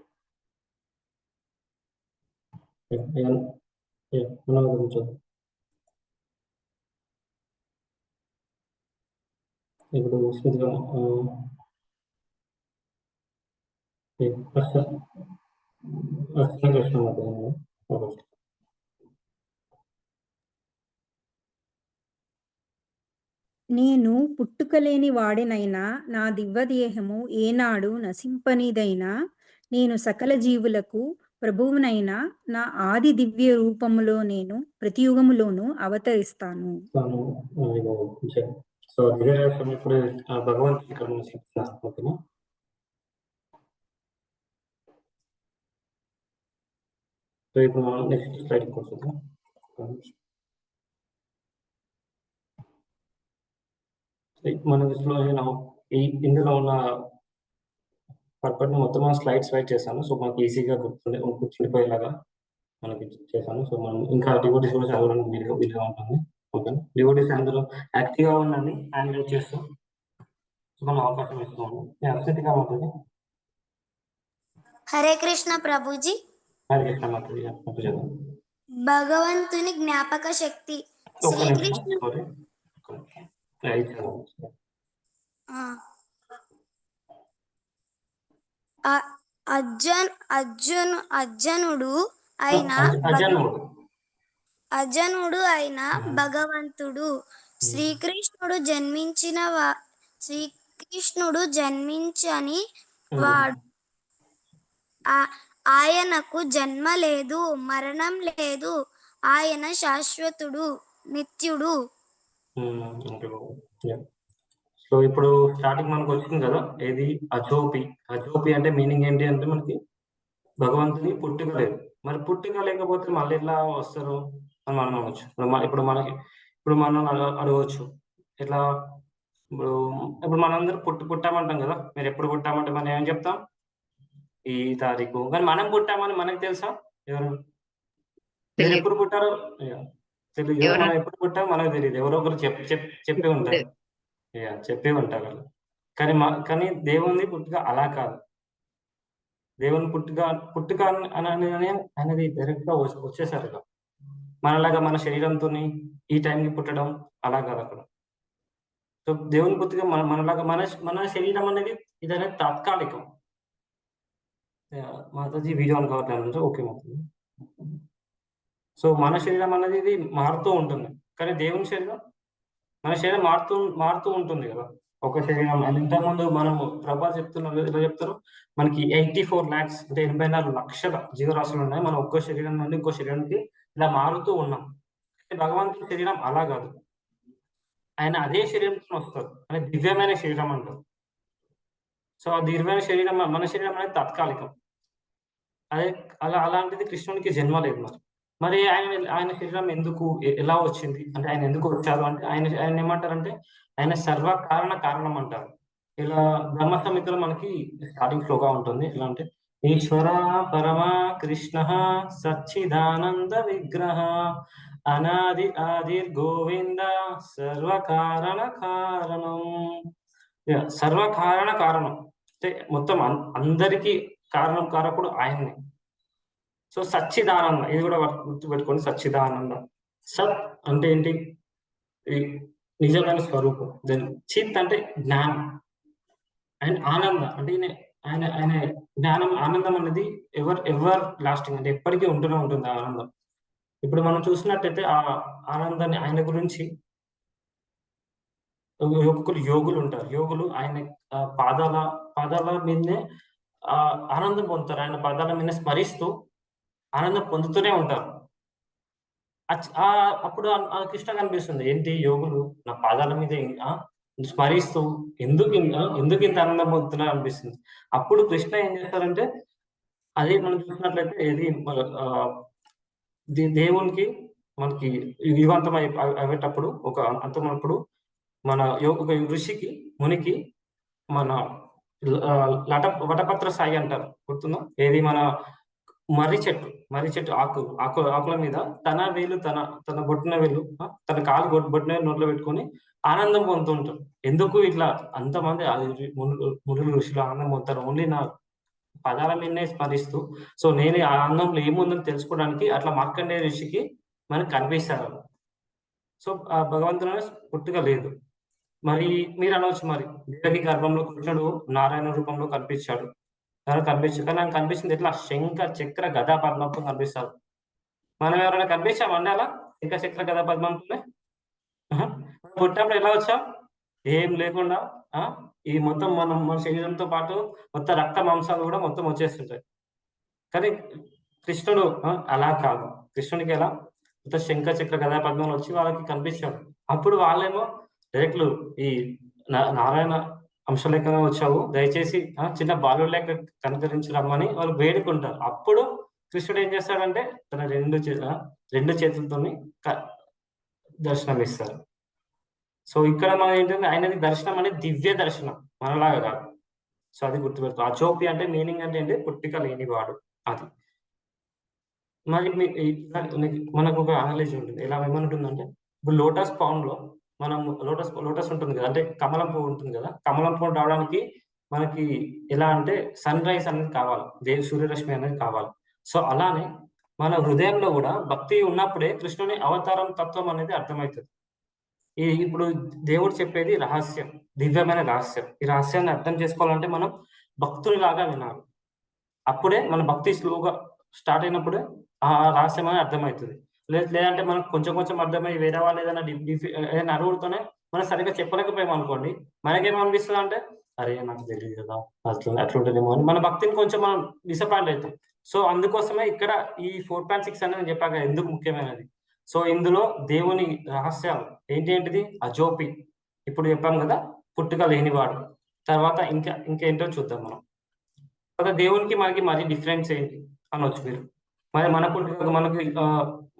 ఇప్పుడు స్మృతిగా కృష్ణ నేను పుట్టుకలేని వాడినైనా నా దివ్యదేహము ఏనాడు నశింపనిదైనా నేను సకల జీవులకు ప్రభువునైనా నా ఆది దివ్య రూపములో నేను ప్రతి యుగములోను అవతరిస్తాను. సో ఇప్పుడు భగవంతుడి ఇక్కడ ఓకేనా. సో ఇప్పుడు మనం నెక్స్ట్ స్లైడ్ కోసం మన ఇందులో ఉన్న పర్పట్ని మొత్తం స్లైడ్స్ రైట్ చేశాను. సో మనకి ఈజీగా గుర్తుండిపోయేలాగా మనకి చేశాను. సో మనం ఇంకా డివోటీస్ కూడా చదవడానికి వీలుగా ఉంటుంది. ఓకే, డివోటీస్ అందులో యాక్టివ్గా ఉండండి, హ్యాండ్ రైట్ చేస్తూ సో మనం అవకాశం ఇస్తున్నాము. అస్థితిగా ఉంటుంది. హరే కృష్ణ ప్రభుజీ. హరే కృష్ణ మాతాజీ. భగవంతుని జ్ఞాపక శక్తి శ్రీకృష్ణ అర్జునుడు అయిన భగవంతుడు శ్రీకృష్ణుడు జన్మించని వాడు. ఆయనకు జన్మ లేదు, మరణం లేదు. ఆయన శాశ్వతుడు, నిత్యుడు. సో ఇప్పుడు స్టార్టింగ్ మనకు వచ్చింది కదా, ఏది అజోపి. అజోపి అంటే మీనింగ్ ఏంటి అంటే మనకి భగవంతుని పుట్టుక లేదు. మరి పుట్టుక లేకపోతే మళ్ళీ ఎలా వస్తారు అని మనం అనవచ్చు. ఇప్పుడు మనం అడగవచ్చు ఇట్లా. ఇప్పుడు మనందరూ పుట్టామంటాం కదా. మీరు ఎప్పుడు పుట్టామంటే మనం ఏం చెప్తాం? ఈ తారీఖు. కానీ మనం పుట్టామని మనకు తెలుసా? ఎవరు మీరు ఎప్పుడు పుట్టారో తెలియదు. మనం ఎప్పుడు పుట్టామో మనకు తెలియదు. ఎవరో ఒకరు చెప్పి ఉంటారు, చెప్పి ఉంటారు. కానీ దేవుని పుట్టుక అలా కాదు. దేవుని పుట్టుక అనేది డైరెక్ట్ గా వచ్చేసారు. మనలాగా మన శరీరంతో ఈ టైంకి పుట్టడం అలా కాదు అక్కడ. సో దేవుని పుట్టుక మనలాగా మన శరీరం అనేది ఇదనేది తాత్కాలికం. మాతాజీ వీడియో ఆన్ కావట్లేదు. ఓకే మాతాజీ. సో మన శరీరం అనేది ఇది మారుతూ ఉంటుంది. కానీ దేవుని శరీరం, మన శరీరం మారుతూ ఉంటుంది కదా. ఒక శరీరం ఇంతకుముందు మనము ప్రభా చెప్తున్నారు, ఎలా చెప్తారు, మనకి 84 lakhs అంటే 84 లక్షల జీవరాశులు ఉన్నాయి. మనం ఒక్కో శరీరం నుండి ఇంకో శరీరానికి ఇలా మారుతూ ఉన్నాం. భగవంతుడి శరీరం అలా కాదు. ఆయన అదే శరీరంతో వస్తారు. ఆయన దివ్యమైన శరీరం అంటారు. సో ఆ దివ్యమైన శరీరం, మన శరీరం అనేది తాత్కాలికం. అదే అలాంటిది కృష్ణునికి జన్మ లేదు. మరి ఆయన శరీరం ఎందుకు, ఎలా వచ్చింది అంటే, ఆయన ఎందుకు వచ్చారు అంటే, ఆయన ఏమంటారంటే ఆయన సర్వకారణ కారణం అంటారు. ఇలా బ్రహ్మ సంహితలో మనకి స్టార్టింగ్ ఫ్లోగా ఉంటుంది. ఎలా అంటే ఈశ్వర పరమా కృష్ణ సచ్చిదానంద విగ్రహ అనాది ఆదిర్ గోవింద సర్వకారణ కారణం. సర్వకారణ కారణం అంటే మొత్తం అందరికీ కారకుడు ఆయన్ని. సో సచ్చిదానంద, ఇది కూడా గుర్తుపెట్టుకోండి. సచ్చిదానంద. సత్ అంటే ఏంటి? నిజమైన స్వరూపం. దెన్ చిత్ అంటే జ్ఞానం అండ్ ఆనందం అంటే ఆయన ఆయన జ్ఞానం ఆనందం అనేది ఎవర్ లాస్టింగ్ అంటే ఎప్పటికీ ఉంటూనే ఉంటుంది ఆ ఆనందం. ఇప్పుడు మనం చూసినట్టయితే ఆ ఆనందాన్ని ఆయన గురించి ఒక్కొక్కరు యోగులు ఉంటారు. యోగులు ఆయన పాదాల మీదనే ఆనందం పొందుతారు. ఆయన పాదాల మీద స్మరిస్తూ ఆనందం పొందుతూనే ఉంటారు. అప్పుడు కృష్ణ కనిపిస్తుంది. ఏంటి యోగులు నా పాదాల మీద స్మరిస్తూ ఎందుకు ఇంత ఆనందం పొందుతున్నారు అనిపిస్తుంది. అప్పుడు కృష్ణ ఏం చేస్తారంటే అదే మనం చూసినట్లయితే ఏది దేవునికి మనకి యుగాంతం అయ్యేటప్పుడు ఒక అంతమైనప్పుడు మన ఒక ఋషికి మునికి మన వటపత్ర సాయి అంటారు, గుర్తుందా? ఏది మన మర్రి చెట్టు ఆకుల మీద తన వేలు తన బొట్టిన వేలు తన కాలు బొట్టిన నోట్లో పెట్టుకొని ఆనందం పొందుతుంటారు. ఎందుకు ఇట్లా అంతమంది మునులు ఋషులు ఆనందం పొందుతారు? ఓన్లీ నా పదాల మీదనే స్మరిస్తూ. సో నేను ఆ ఆనందంలో ఏముందని తెలుసుకోవడానికి అట్లా మార్కండేయ ఋషికి మనకు కనిపిస్తారు. సో ఆ భగవంతుని పుట్టుక లేదు. మరి మీరు అనవచ్చు, మరి దేవకి గర్భంలో కృష్ణుడు నారాయణ రూపంలో కనిపించాడు, కానీ నాకు కనిపించింది ఎట్లా? శంఖ చక్ర గదా పద్మంతో కనిపిస్తారు. మనం ఎవరైనా కనిపించామండి అలా శంఖ చక్ర గదా పద్మంతోనే? పుట్టినప్పుడు ఎలా వచ్చాం? ఏం లేకుండా ఈ మొత్తం మన శరీరంతో పాటు మొత్తం రక్త మాంసాలు కూడా మొత్తం వచ్చేస్తుంటాయి. కానీ కృష్ణుడు అలా కాదు. కృష్ణుడికి ఎలా మొత్తం శంఖ చక్ర గదా పద్మంలో వచ్చి వాళ్ళకి కనిపించాడు. అప్పుడు వాళ్ళేమో డైరెక్ట్లు ఈ నారాయణ అంశలేఖగా వచ్చావు, దయచేసి చిన్న బాలుడు లేక కనుకరించి రమ్మని వాళ్ళు వేడుకుంటారు. అప్పుడు కృష్ణుడు ఏం చేస్తాడంటే తన రెండు చేతులతో దర్శనం ఇస్తారు. సో ఇక్కడ మనం ఏంటంటే ఆయనది దర్శనం అనేది దివ్య దర్శనం, మనలాగా కాదు. సో అది గుర్తుపెడుతుంది. అజోపి అంటే మీనింగ్ అంటే ఏంటి? పుట్టిక లేనివాడు. అది మరి మనకు ఒక అనాలజీ ఉంటుంది. ఎలా ఏమనుంటుందంటే ఇప్పుడు లోటస్ పౌండ్ లో మనం లోటస్ ఉంటుంది కదా, అంటే కమలం పువ్వు ఉంటుంది కదా, కమలం పువ్వు రావడానికి మనకి ఎలా అంటే సన్ రైజ్ అనేది కావాలి, సూర్యరశ్మి అనేది కావాలి. సో అలానే మన హృదయంలో కూడా భక్తి ఉన్నప్పుడే కృష్ణుని అవతారం తత్వం అనేది అర్థమవుతుంది. ఇప్పుడు దేవుడు చెప్పేది రహస్యం, దివ్యమైన రహస్యం. ఈ రహస్యాన్ని అర్థం చేసుకోవాలంటే మనం భక్తుని లాగా వినాలి. అప్పుడే మన భక్తి స్లోగా స్టార్ట్ అయినప్పుడే ఆ రహస్యం అనేది అర్థమవుతుంది. లేదంటే మనకు కొంచెం అర్థమై వేరే వాళ్ళు ఏదైనా అరుగుడుతోనే మనం సరిగ్గా చెప్పలేకపోయాం అనుకోండి, మనకేమనిపిస్తుంది అంటే అరే నాకు తెలియదు కదా అట్లుంటుందేమో అని మన భక్తిని కొంచెం మనం డిసప్పాయింట్ అవుతాం. సో అందుకోసమే ఇక్కడ ఈ 4.6 అనేది నేను చెప్పాక ఎందుకు ముఖ్యమైనది. సో ఇందులో దేవుని రహస్యాలు ఏంటిది? అజోపి ఇప్పుడు చెప్పాం కదా, పుట్టుక లేనివాడు. తర్వాత ఇంకేంటో చూద్దాం మనం. తర్వాత దేవునికి మనకి మరి డిఫరెన్స్ ఏంటి అనొచ్చు మీరు. మరి మన పుట్టుక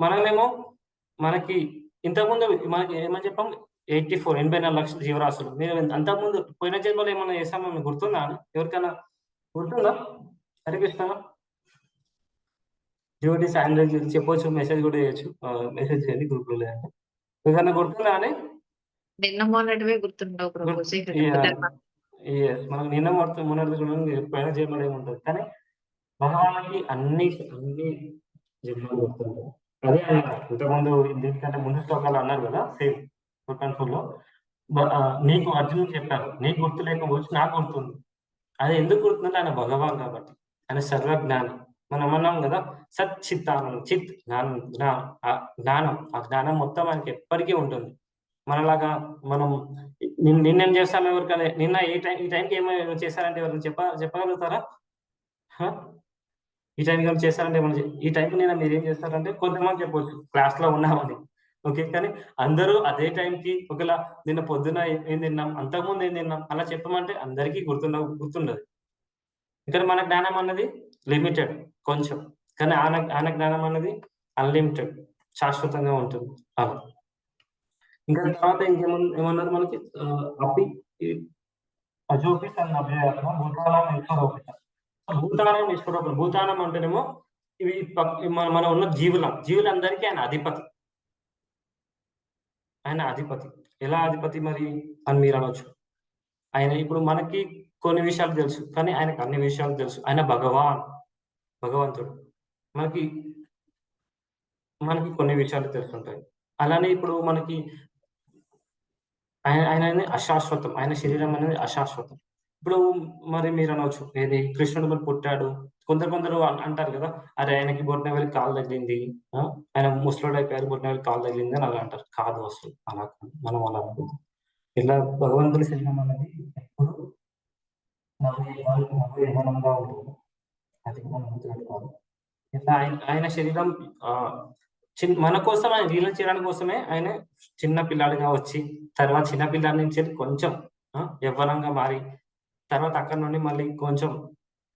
మనమేమో మనకి ఇంతకుముందు మనకి ఏమని చెప్పాం? 84 లక్షల జీవరాశులు. మీరు అంతకుముందు పోయిన జన్మలో ఏమన్నా చేస్తామో మీకు గుర్తుందా? ఎవరికైనా గుర్తుందా? హరే కృష్ణ డ్యూటీ శాండ్విచ్ చెప్పొచ్చు, మెసేజ్ కూడా చేయొచ్చు, మెసేజ్ చేయండి గ్రూప్ లో. లేదంటే ఎవరికైనా గుర్తుందా అని? నిన్న మొన్నటివే గుర్తుండవు ప్రభుజీ. మనకు నిన్న మొన్నటి పోయిన జన్మలో ఏముంటది, కానీ భగవానికి అన్ని జన్మలు గుర్తుంటాయి. అదే అన్నారు ఇంతకుముందు, దీనికంటే ముందు శ్లోకాలు అన్నారు కదా, సేమ్ 4.4 లో నీకు అర్జునుడు చెప్పారు, నీకు గుర్తు లేకపోవచ్చు నాకు గుర్తుంది. అది ఎందుకు గుర్తుందంటే ఆయన భగవాన్ కాబట్టి, ఆయన సర్వజ్ఞానం. మనం అన్నాం కదా సచ్చిత్తానందం, చిత్ జ్ఞానం. ఆ జ్ఞానం మొత్తం ఆయనకి ఎప్పటికీ ఉంటుంది. మనలాగా మనం నిన్నేం చేస్తాం ఎవరికైనా నిన్న ఈ టైంకి ఏమైనా చేశారంటే ఎవరైనా చెప్పగలుగుతారా? ఈ టైంకి ఏమైనా చేస్తారంటే ఈ టైంకి నేను మీరు ఏం చేస్తారంటే కొంతమంది చెప్పవచ్చు క్లాస్ లో ఉన్నామని, ఓకే. కానీ అందరూ అదే టైంకి ఒకవేళ నిన్న పొద్దున ఏం తిన్నాం, అంతకుముందు ఏం తిన్నాం అలా చెప్పమంటే అందరికీ గుర్తుండదు. ఇక్కడ మన జ్ఞానం అన్నది లిమిటెడ్ కొంచెం, కానీ ఆయన జ్ఞానం అన్నది అన్లిమిటెడ్, శాశ్వతంగా ఉంటుంది. అలా ఇంకా తర్వాత ఏమన్నారు మనకి అపి అజోపి తన అభ్యాత్మ భూతానం ఈశ్వరోపిత. భూతానం ఈశ్వరోపిత. భూతానం అంటేనేమో ఇవి మన ఉన్న జీవులందరికీ ఆయన అధిపతి. ఎలా అధిపతి మరి అని మీరు అనొచ్చు. ఆయన ఇప్పుడు మనకి కొన్ని విషయాలు తెలుసు, కానీ ఆయనకు అన్ని విషయాలు తెలుసు. ఆయన భగవంతుడు. మనకి కొన్ని విషయాలు తెలుసుంటాయి. అలానే ఇప్పుడు మనకి ఆయన అశాశ్వతం, ఆయన శరీరం అనేది అశాశ్వతం. ఇప్పుడు మరి మీరు అనవచ్చు ఏది కృష్ణుడు మరి పుట్టాడు, కొందరు అంటారు కదా, అరే ఆయనకి బొట్టిన వెళ్ళి కాలు తగిలింది, ఆయన ముసలోడు అయిపోయారు బొట్టిన వెళ్ళి కాలు తగిలింది అని అలా అంటారు. కాదు, అసలు అలా కాదు, మనం అలా అనుకుంటాం. ఇలా భగవంతుడి శరీరం అనేది ఎప్పుడు యవ్వనంగా ఉంటుంది, అది మనం గుర్తుపెట్టుకోవాలి. ఇట్లా ఆయన శరీరం మన కోసం, ఆయన లీల చేయడానికి కోసమే ఆయన చిన్న పిల్లాడిగా వచ్చి, తర్వాత చిన్న పిల్లాడి నుంచి కొంచెం యవ్వనంగా మారి, తర్వాత అక్కడ నుండి మళ్ళీ కొంచెం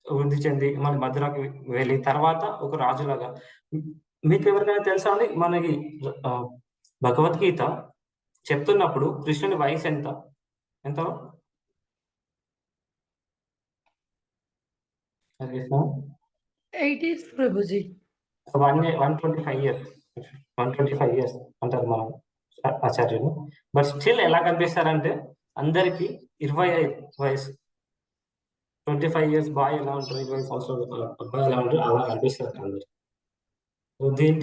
వృద్ధి చెంది మళ్ళీ మధురకు వెళ్ళి తర్వాత ఒక రాజులాగా. మీకు ఎవరికైనా తెలుసా అండి, మనకి భగవద్గీత చెప్తున్నప్పుడు కృష్ణుని వయసు ఎంత? 8 years ప్రభుజీ. 125 years అంటారు మనం ఆచార్యులు. బట్ స్టిల్ ఎలా కనిపిస్తారంటే అందరికి 25 వయసు. 25 years బాయ్ ఎలా ఉంటారు, 20 సంవత్సరాలు అబ్బాయి ఎలా ఉంటారు, అలా కనిపిస్తారు అందరు.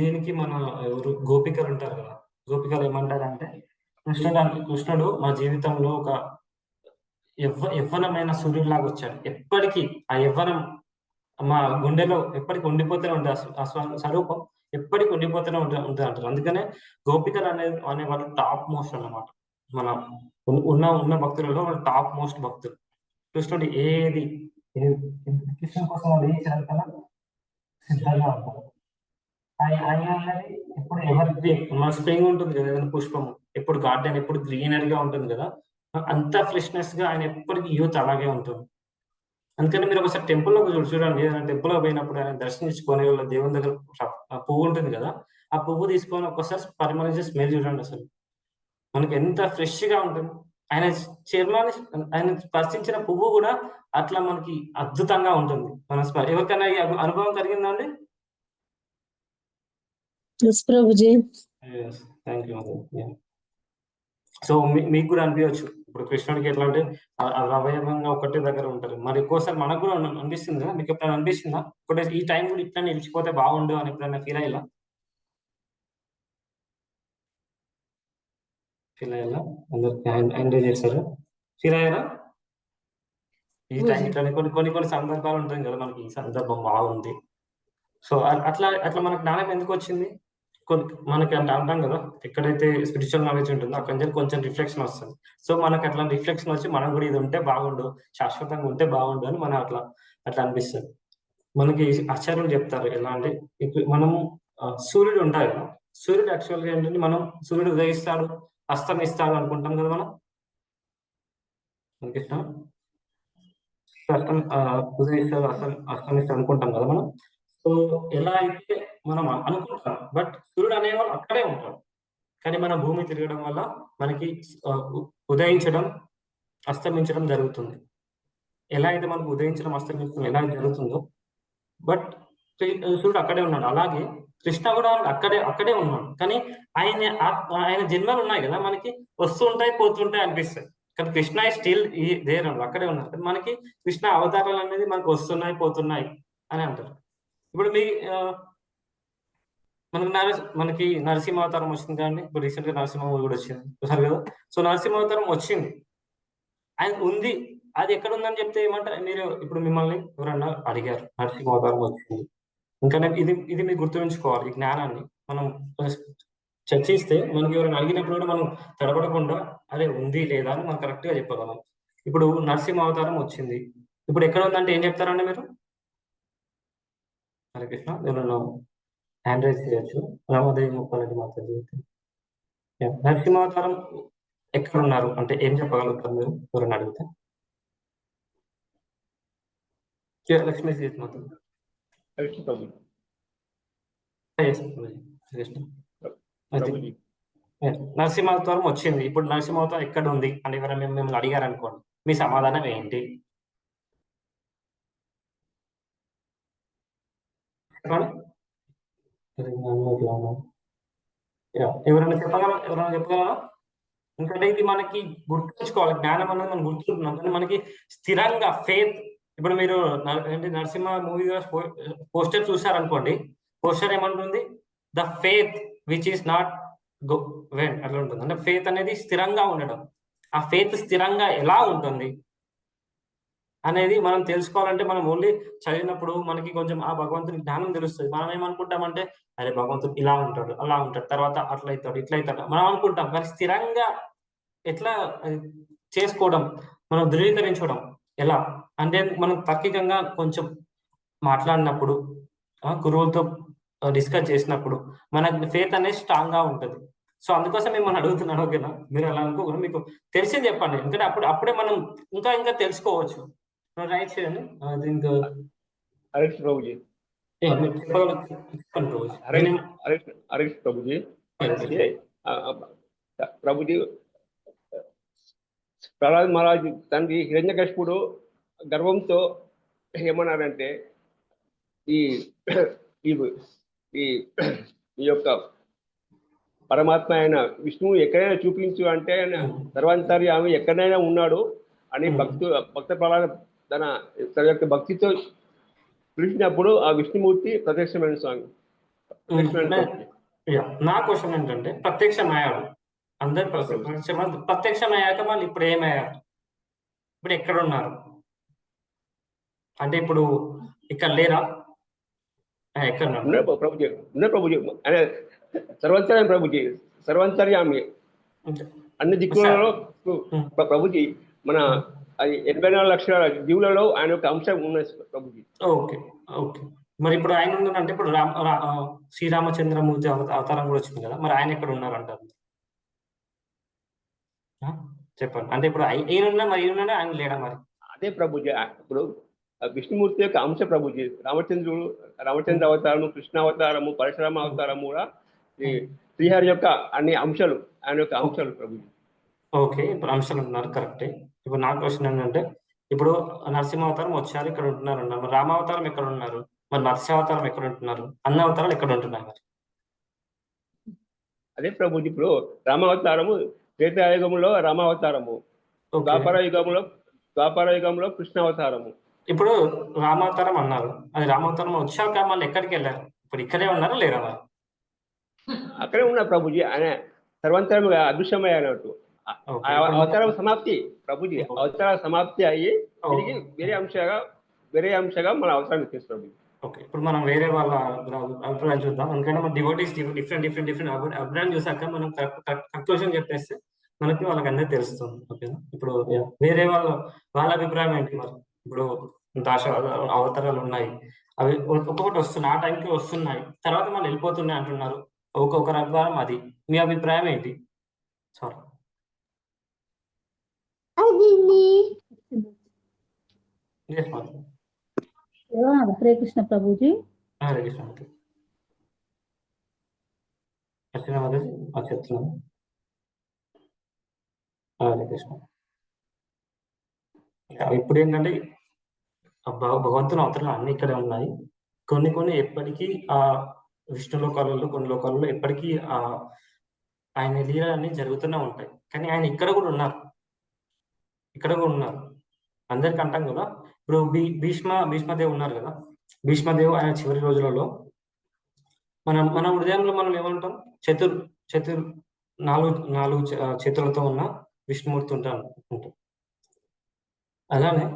దీనికి మన ఎవరు గోపికలు ఉంటారు కదా, గోపికలు ఏమంటారంటే కృష్ణుడు మా జీవితంలో ఒక యవ్వనమైన సూర్యుడిలాగా వచ్చాడు. ఎప్పటికీ ఆ యవ్వనం మా గుండెలో ఎప్పటికి ఉండిపోతూనే ఉంటుంది, ఆ స్వరూపం ఎప్పటికి ఉండిపోతూనే ఉంటుంది అంటారు. అందుకనే గోపికలు అనే వాళ్ళు టాప్ మోస్ట్ అన్నమాట. మన ఉన్న భక్తులలో వాళ్ళు టాప్ మోస్ట్ భక్తులు. కృష్ణుడు కృష్ణుడి కోసం వాళ్ళు ఏం చేయాలన్నా సిద్ధంగా ఉంటారు. ఆయన ఎప్పుడు ఎవరి మన స్ప్రింగ్ ఉంటుంది కదా, ఏదైనా పుష్పము ఎప్పుడు గార్డెన్ ఎప్పుడు గ్రీనరీగా ఉంటుంది కదా, అంత ఫ్రెష్నెస్ గా ఆయన ఎప్పటికీ యూత్ అలాగే ఉంటుంది. అందుకని మీరు ఒకసారి టెంపుల్లో చూడండి, ఏదైనా టెంపుల్లో పోయినప్పుడు ఆయన దర్శించుకొని వాళ్ళ దేవుని దగ్గర పువ్వు ఉంటుంది కదా, ఆ పువ్వు తీసుకొని ఒకసారి పరిమళించే స్మెల్ చూడండి, అసలు మనకి ఎంత ఫ్రెష్ గా ఉంటుంది. ఆయన చర్మాన్ని ఆయన స్పర్శించిన పువ్వు కూడా అట్లా మనకి అద్భుతంగా ఉంటుంది. మన ఎవరికైనా ఈ అనుభవం కలిగిందండి? Thank you. సో మీకు కూడా అనిపించవచ్చు, ఇప్పుడు కృష్ణుడికి ఎట్లా అంటే అవయవంగా ఒకటే దగ్గర ఉంటారు. మరి ఎక్కువసారి మనకు కూడా అనిపిస్తుంది కదా, మీకు ఎప్పుడైనా అనిపిస్తుందా ఒకటే ఈ టైం కూడా ఇట్లా నిలిచిపోతే బాగుండు అని ఎప్పుడైనా ఫీల్ అయ్యేలా? అందరికి ఎంజాయ్ చేస్తారు, ఫీల్ అయ్యారా? ఈ టైం ఇట్లా కొన్ని సందర్భాలు ఉంటాయి కదా, మనకి ఈ సందర్భం బాగుంది. సో అట్లా మనకు జ్ఞానం ఎందుకు వచ్చింది? మనకి అంటే అంటాం కదా, ఎక్కడైతే స్పిరిచువల్ నాలెడ్జ్ ఉంటుందో అక్కడ నుంచి కొంచెం రిఫ్లెక్షన్ వస్తుంది. సో మనకి అట్లా రిఫ్లెక్షన్ వచ్చి మనం కూడా ఇది ఉంటే బాగుండు, శాశ్వతంగా ఉంటే బాగుండు అని మనం అట్లా అనిపిస్తుంది. మనకి ఆచార్యులు చెప్తారు ఎలా అంటే, మనము సూర్యుడు ఉంటాడు కదా, సూర్యుడు యాక్చువల్గా ఏంటంటే మనం సూర్యుడు ఉదయిస్తాడు అస్తమిస్తాడు అనుకుంటాం కదా, మనం మనకి ఇష్టం ఉదయిస్తాడు అస్తమిస్తాడు అనుకుంటాం కదా మనం. సో ఎలా అయితే మనం అనుకుంటాం, బట్ సూర్యుడు అనేవాళ్ళు అక్కడే ఉంటాడు. కానీ మన భూమి తిరగడం వల్ల మనకి ఉదయించడం అస్తమించడం జరుగుతుంది. ఎలా అయితే మనకు ఉదయించడం అస్తమించడం ఎలా జరుగుతుందో, బట్ సూర్యుడు అక్కడే ఉన్నాడు. అలాగే కృష్ణ కూడా అక్కడే ఉన్నాడు. కానీ ఆయన జన్మలు ఉన్నాయి కదా, మనకి వస్తుంటాయి పోతుంటాయి అనిపిస్తాయి. కానీ కృష్ణ స్టిల్ దేర్ అక్కడే ఉన్నారు. మనకి కృష్ణ అవతారాలు అనేది మనకు వస్తున్నాయి పోతున్నాయి అని అంటారు. ఇప్పుడు మనకి నరసింహ అవతారం వచ్చింది కానీ, ఇప్పుడు రీసెంట్ గా నరసింహ మూవీ కూడా వచ్చింది చూసారు కదా. సో నరసింహ అవతారం వచ్చింది, ఆయన ఉంది, అది ఎక్కడ ఉందని చెప్తే ఏమంటారు మీరు? ఇప్పుడు మిమ్మల్ని ఎవరన్నా అడిగారు నరసింహ అవతారం వచ్చింది, ఇంకా ఇది మీరు గుర్తుంచుకోవాలి. ఈ జ్ఞానాన్ని మనం చర్చిస్తే మనకి ఎవరైనా అడిగినప్పుడు కూడా మనం తడబడకుండా అదే ఉంది లేదా అని మనం కరెక్ట్ గా చెప్పగలం. ఇప్పుడు నరసింహ అవతారం వచ్చింది, ఇప్పుడు ఎక్కడ ఉందంటే ఏం చెప్తారండి మీరు? హరే కృష్ణ. ఎవరన్నా హ్యాండ్ రైజ్ చేయొచ్చు. రామదేవి ముప్పాలంటే మాట్లాడి నరసింహావతారం ఎక్కడ ఉన్నారు అంటే ఏం చెప్పగలుగుతారు మీరు ఎవరైనా అడిగితే? లక్ష్మీ మాత్రం నరసింహావతారం వచ్చింది, ఇప్పుడు నరసింహావతారం ఎక్కడ ఉంది అని ఎవరైనా మిమ్మల్ని అడిగారు అనుకోండి, మీ సమాధానం ఏంటి? ఎవరైనా చెప్పగలరా? ఎందుకంటే ఇది మనకి గుర్తుంచుకోవాలి, జ్ఞానం అనేది మనం గుర్తుంటున్నాం కానీ మనకి స్థిరంగా ఫెయిత్. ఇప్పుడు మీరు నరసింహ మూవీ పోస్టర్ చూసారనుకోండి, పోస్టర్ ఏమంటుంది? The faith which is not when అట్లా ఉంటుంది. అంటే ఫెయిత్ అనేది స్థిరంగా ఉండడం. ఆ ఫెయిత్ స్థిరంగా ఎలా ఉంటుంది అనేది మనం తెలుసుకోవాలంటే మనం ఓన్లీ చదివినప్పుడు మనకి కొంచెం ఆ భగవంతుని జ్ఞానం తెలుస్తుంది. మనం ఏమనుకుంటామంటే అరే భగవంతుడు ఇలా ఉంటాడు, అలా ఉంటాడు, తర్వాత అట్లా అవుతాడు, ఇట్లా అవుతాడు మనం అనుకుంటాం. కానీ స్థిరంగా ఎట్లా చేసుకోవడం, మనం ధృవీకరించడం ఎలా అంటే మనం తార్కికంగా కొంచెం మాట్లాడినప్పుడు, గురువులతో డిస్కస్ చేసినప్పుడు మన ఫేత్ అనేది స్ట్రాంగ్ గా ఉంటుంది. సో అందుకోసం మిమ్మల్ని అడుగుతున్నాను. ఓకేనా? మీరు అలా అనుకోకుండా మీకు తెలిసింది చెప్పండి, ఎందుకంటే అప్పుడే మనం ఇంకా తెలుసుకోవచ్చు. రైట్ చేయండి. దీనికి హరీష్ ప్రభుజీ, హరీష్ ప్రభుజీ, ప్రభుజీ ప్రహ్లాద్ మహారాజ్ తండ్రి హిరణ్యకశిపుడు గర్వంతో ఏమన్నారంటే ఈ యొక్క పరమాత్మ అయిన విష్ణువు ఎక్కడైనా చూపించు అంటే సర్వాంతర్యామి ఎక్కడైనా ఉన్నాడు అని భక్త ప్రహ్లాద తన యొక్క భక్తితో పిలిచినప్పుడు ఆ విష్ణుమూర్తి ప్రత్యక్షమైన స్వామి. నా క్వశ్చన్ ఏంటంటే ప్రత్యక్షమయ్యాడు, అందరు ప్రత్యక్షమయ్యాక మళ్ళీ ఇప్పుడు ఏమయ్యారు? ఇప్పుడు ఎక్కడ ఉన్నారు అంటే ఇప్పుడు ఇక్కడ లేరా? ఎక్కడ ప్రభుజీ ఉన్నారు ప్రభుజీ అనే సర్వంతర్యామి ప్రభుజీ, సర్వంతర్యామి అన్ని దిక్కులలో ప్రభుజీ. మన 84 లక్షల జీవులలో ఆయన యొక్క అంశం ఉన్నది ప్రభుజీ. Okay okay. మరి ఇప్పుడు ఆయన ఉన్నారంటే ఇప్పుడు శ్రీరామచంద్రమూర్తి అవతారం కూడా వచ్చింది కదా, మరి ఆయన ఎక్కడ ఉన్నారంటారు? చెప్పండి. అంటే ఇప్పుడు ఈయన ఉన్నా మరి ఈయన ఆయన లేడా? మరి అదే ప్రభుజీ, ఇప్పుడు విష్ణుమూర్తి యొక్క అంశ ప్రభుజీ. రామచంద్ర అవతారము, కృష్ణ అవతారము, పరశురామ అవతారము కూడా శ్రీహరి యొక్క అన్ని అంశాలు ఆయన యొక్క అంశాలు ప్రభుజీ. ఓకే, ఇప్పుడు అంశాలు ఉన్నారు, కరెక్టే. ఇప్పుడు నా క్వశ్చన్ ఏంటంటే ఇప్పుడు నరసింహ అవతారం వచ్చారు, ఇక్కడ ఉంటున్నారు అన్నారు. మరి రామావతారం ఎక్కడ ఉన్నారు? మరి మత్స్యావతారం ఎక్కడ ఉంటున్నారు? అన్న అవతారాలు ఎక్కడ ఉంటున్నారు? మరి అదే ప్రభుజీ, ఇప్పుడు రామావతారము త్రేతాయుగంలో రామావతారము, ద్వాపర యుగంలో కృష్ణ అవతారము. ఇప్పుడు రామావతారం అన్నారు, అది రామావతారం వచ్చాక మళ్ళీ ఎక్కడికి వెళ్ళారు? ఇప్పుడు ఇక్కడే ఉన్నారా లేరా? మరి అక్కడే ఉన్నారు ప్రభుజీ. ఆయన సర్వంతరముగా అదృశ్యమయ్యానట్టు అవతారం సమాప్తి ప్రభుజీ, అవతార సమాప్తి అయ్యి తిరిగి వేరే అంశగా మన అవసరం ఇచ్చేస్తుంది. ఓకే, ఇప్పుడు మనం వేరే వాళ్ళ అభిప్రాయం చూద్దాం. ఎందుకంటే మన డివోటీస్ డిఫరెంట్ అభిప్రాయం చూసాక మనం కన్క్లూజన్ చెప్పేస్తే మనకి వాళ్ళకి అందరికీ తెలుస్తుంది. ఓకేనా? ఇప్పుడు వేరే వాళ్ళ అభిప్రాయం ఏంటి? మరి ఇప్పుడు దాశ అవతారాలు ఉన్నాయి, అవి ఒక్కొక్కటి వస్తున్నాయి, ఆ టైంకి వస్తున్నాయి, తర్వాత మనం వెళ్ళిపోతున్నాయి అంటున్నారు. ఒక్కొక్కరి అభిప్రాయం అది. మీ అభిప్రాయం ఏంటి? సారీ. హరే కృష్ణ ప్రభుజీ. హరే కృష్ణ. చెప్తున్నాను. హరే కృష్ణ. ఇప్పుడు ఏంటంటే భగవంతుని అవతరాలు అన్ని ఇక్కడే ఉన్నాయి. కొన్ని ఎప్పటికీ ఆ విష్ణు లోకాలలో, కొన్ని లోకాలలో ఎప్పటికీ ఆయన లీలలన్నీ జరుగుతూనే ఉంటాయి. కానీ ఆయన ఇక్కడ కూడా ఉన్నారు. అందరికి అంటాం కదా, ఇప్పుడు భీష్మదేవ్ ఉన్నారు కదా, భీష్మదేవ్ ఆయన చివరి రోజులలో మన హృదయంలో మనం ఏమంటాం? నాలుగు చేతులతో ఉన్న విష్ణుమూర్తి ఉంటాం. అలానే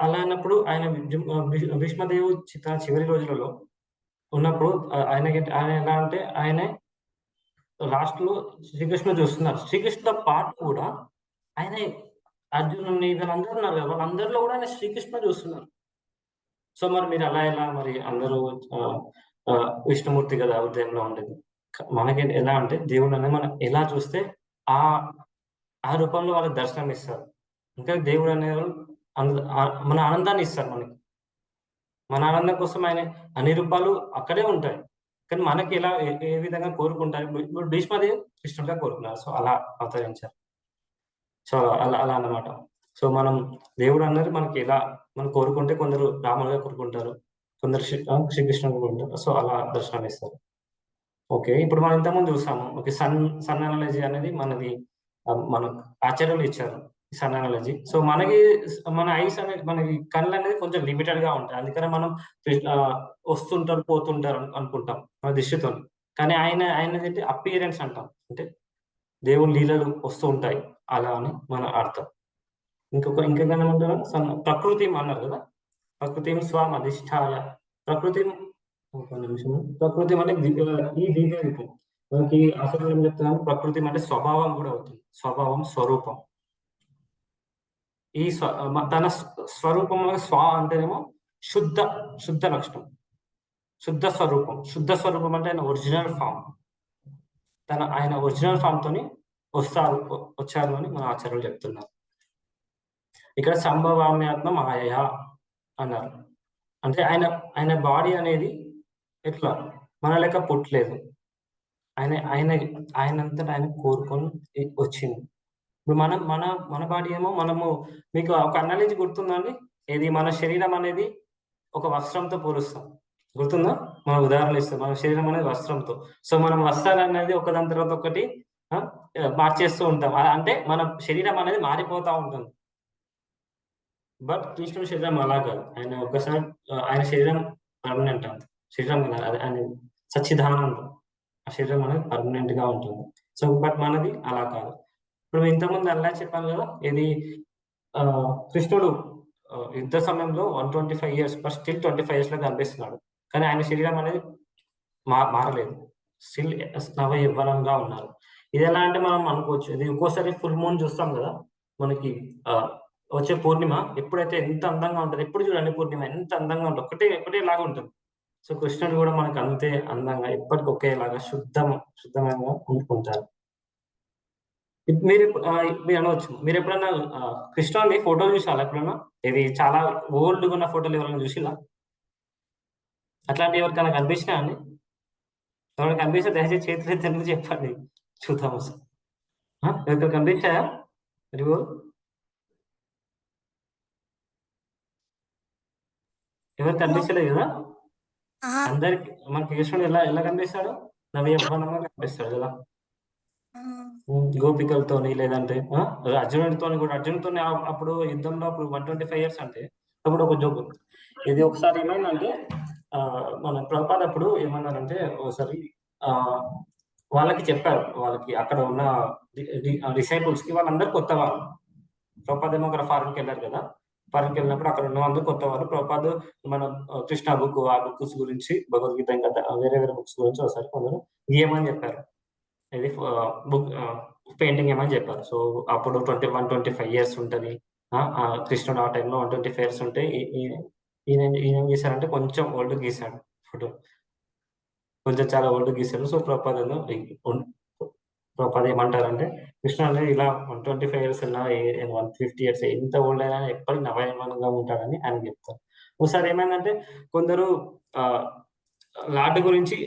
అలా అన్నప్పుడు ఆయన భీష్మదేవు చివరి రోజులలో ఉన్నప్పుడు ఆయన ఎలా అంటే ఆయనే లాస్ట్ లో శ్రీకృష్ణుడు చూస్తున్నారు. శ్రీకృష్ణుతో పాటు కూడా ఆయన అర్జునుని వీళ్ళందరూ ఉన్నారు కదా, వాళ్ళందరిలో కూడా ఆయన శ్రీకృష్ణ చూస్తున్నారు. సో మరి మీరు అలా ఎలా మరి అందరూ విష్ణుమూర్తి కదా హృదయంలో ఉండేది. మనకి ఎలా అంటే దేవుడు అనేది మనం ఎలా చూస్తే ఆ రూపంలో వాళ్ళకి దర్శనం ఇస్తారు. ఇంకా దేవుడు అనేవాళ్ళు మన ఆనందాన్ని ఇస్తారు మనకి. మన ఆనందం కోసం ఆయన అన్ని రూపాలు అక్కడే ఉంటాయి. కానీ మనకి ఎలా ఏ విధంగా కోరుకుంటారు? ఇప్పుడు భీష్మదేవ్ కృష్ణుడిగా కోరుకున్నారు, సో అలా అవతరించారు. సో అలా అన్నమాట. సో మనం దేవుడు అన్నది మనకి ఎలా మనం కోరుకుంటే, కొందరు రాములుగా కోరుకుంటారు, కొందరు శ్రీకృష్ణుడు కోరుకుంటారు. సో అలా దర్శనం ఇస్తారు. ఓకే, ఇప్పుడు మనం ఇంతకుముందు చూసాము. ఓకే, సన్ అనాలజీ అనేది మన ఆచార్యులు ఇచ్చారు సన్ అనాలజీ. సో మన ఐస్ అనేది, మనకి కళ్ళు అనేది కొంచెం లిమిటెడ్ గా ఉంటాయి. అందుకనే మనం వస్తుంటారు పోతుంటారు అనుకుంటాం మన దృష్టితో. కానీ ఆయన ఏంటి అపియరెన్స్ అంటాం. అంటే దేవుని లీలలు వస్తూ ఉంటాయి అలా అని మన అర్థం. ఇంకేమంటారు ప్రకృతి అన్నారు కదా, ప్రకృతి స్వాం అధిష్టాయ. ప్రకృతి ఒక నిమిషం, ప్రకృతి అంటే ఈ దివ్య రూపం. మనకి అసలు ఏం చెప్తున్నాను, ప్రకృతి అంటే స్వభావం కూడా అవుతుంది, స్వభావం స్వరూపం. ఈ తన స్వరూపంలో స్వ అంటేనేమో శుద్ధ లక్షణం, శుద్ధ స్వరూపం అంటే ఆయన ఒరిజినల్ ఫామ్. ఆయన ఒరిజినల్ ఫామ్ తోని వచ్చారు అని మన ఆచార్యులు చెప్తున్నారు. ఇక్కడ సంభవామ్యాత్మ మాయ అన్నారు. అంటే ఆయన బాడీ అనేది ఎట్లా మన లెక్క పుట్టలేదు, ఆయనంతటా ఆయన కోరుకొని వచ్చింది. ఇప్పుడు మన బాడీ ఏమో మనము, మీకు ఒక అనాలజీ గుర్తుందండి, ఏది మన శరీరం అనేది ఒక వస్త్రంతో పోలుస్తాం, గుర్తుందా? మనం ఉదాహరణ ఇస్తాం, మన శరీరం అనేది వస్త్రంతో. సో మనం వస్త్రాలు అనేది ఒకదాని తర్వాత ఒకటి మార్చేస్తూ ఉంటాం. అంటే మన శరీరం అనేది మారిపోతా ఉంటుంది. బట్ కృష్ణుడి శరీరం అలా కాదు. ఆయన శరీరం పర్మనెంట్ అంత శరీరం ఆయన సచ్చిదానందం, ఆ శరీరం అనేది పర్మనెంట్ గా ఉంటుంది. సో బట్ మనది అలా కాదు. ఇప్పుడు ఇంతకుముందు అలా చెప్పాను కదా, ఇది కృష్ణుడు యుద్ధ సమయంలో 125 years బట్ స్టిల్ 25 years లో కనిపిస్తున్నాడు. కానీ ఆయన శరీరం అనేది మారలేదు, స్టిల్ నవ యవ్వనంగా ఉన్నారు. ఇది ఎలా అంటే మనం అనుకోవచ్చు, ఇది ఒక్కోసారి ఫుల్ మూన్ చూస్తాం కదా, మనకి వచ్చే పూర్ణిమ ఎప్పుడైతే ఎంత అందంగా ఉంటుంది, ఎప్పుడు చూడండి పూర్ణిమ ఎంత అందంగా ఉంటుంది, ఒకటేలాగా ఉంటుంది. సో కృష్ణుడు కూడా మనకు అంతే అందంగా ఎప్పటికి ఒకేలాగా శుద్ధంగా ఉంటారు. మీరు అనవచ్చు, మీరు ఎప్పుడన్నా కృష్ణుడి ఫోటోలు చూసారా ఎప్పుడన్నా? ఇది చాలా ఓల్డ్గా ఉన్న ఫోటోలు ఎవరైనా చూసిలా? అట్లాంటి ఎవరికైనా కనిపించినా అండి? ఎవరైనా కనిపిస్తే దయచేసి చేతులు ఎత్తి చెప్పండి, చూద్దాం అసలు. ఎవరికైనా కనిపించాయా? ఎవరు కనిపించలేదు కదా అందరికి. మనకి కృష్ణుడు ఎలా కనిపిస్తాడు? నవయవ్వనంగా కనిపిస్తాడు కదా, గోపికలతోని, లేదంటే అర్జునుడితోని కూడా. అర్జునుడితోని అప్పుడు యుద్ధంలో అప్పుడు 125 years అంటే అప్పుడు ఒక జోక్. ఇది ఒకసారి ఏమైందంటే మన ప్రభుపాద అప్పుడు ఏమన్నారంటే, ఒకసారి వాళ్ళకి చెప్పారు, వాళ్ళకి అక్కడ ఉన్న డిసైపుల్స్ కి, వాళ్ళందరూ కొత్త వాళ్ళు. ప్రభుపాద ఏమో అక్కడ ఫారెన్కి వెళ్ళారు కదా, ఫారెన్కి వెళ్ళినప్పుడు అక్కడ ఉన్న అందరూ కొత్త వాళ్ళు. ప్రభుపాద మన కృష్ణ బుక్, ఆ బుక్స్ గురించి, భగవద్గీత ఇంకా వేరే బుక్స్ గురించి ఒకసారి కొందరు గీయమని చెప్పారు. ఇది బుక్ పెయింటింగ్ ఏమని చెప్పారు. సో అప్పుడు 125 years ఉంటుంది కృష్ణుడు. ఆ టైంలో 125 years ఉంటే ఈయన ఏం చేశారంటే కొంచెం ఓల్డ్ గీసాడు ఫోటో, కొంచెం చాలా ఓల్డ్ గీసాడు. సో ప్రభుపాద ఏమంటారంటే, కృష్ణుడు ఇలా 125 years ఉన్నా 150 years ఎంత ఓల్డ్ అయినా ఎప్పటికీ నవయవ్వనంగా ఉంటాడని ఆయన చెప్తారు. ఒకసారి ఏమైందంటే కొందరు లార్డ్ గురించి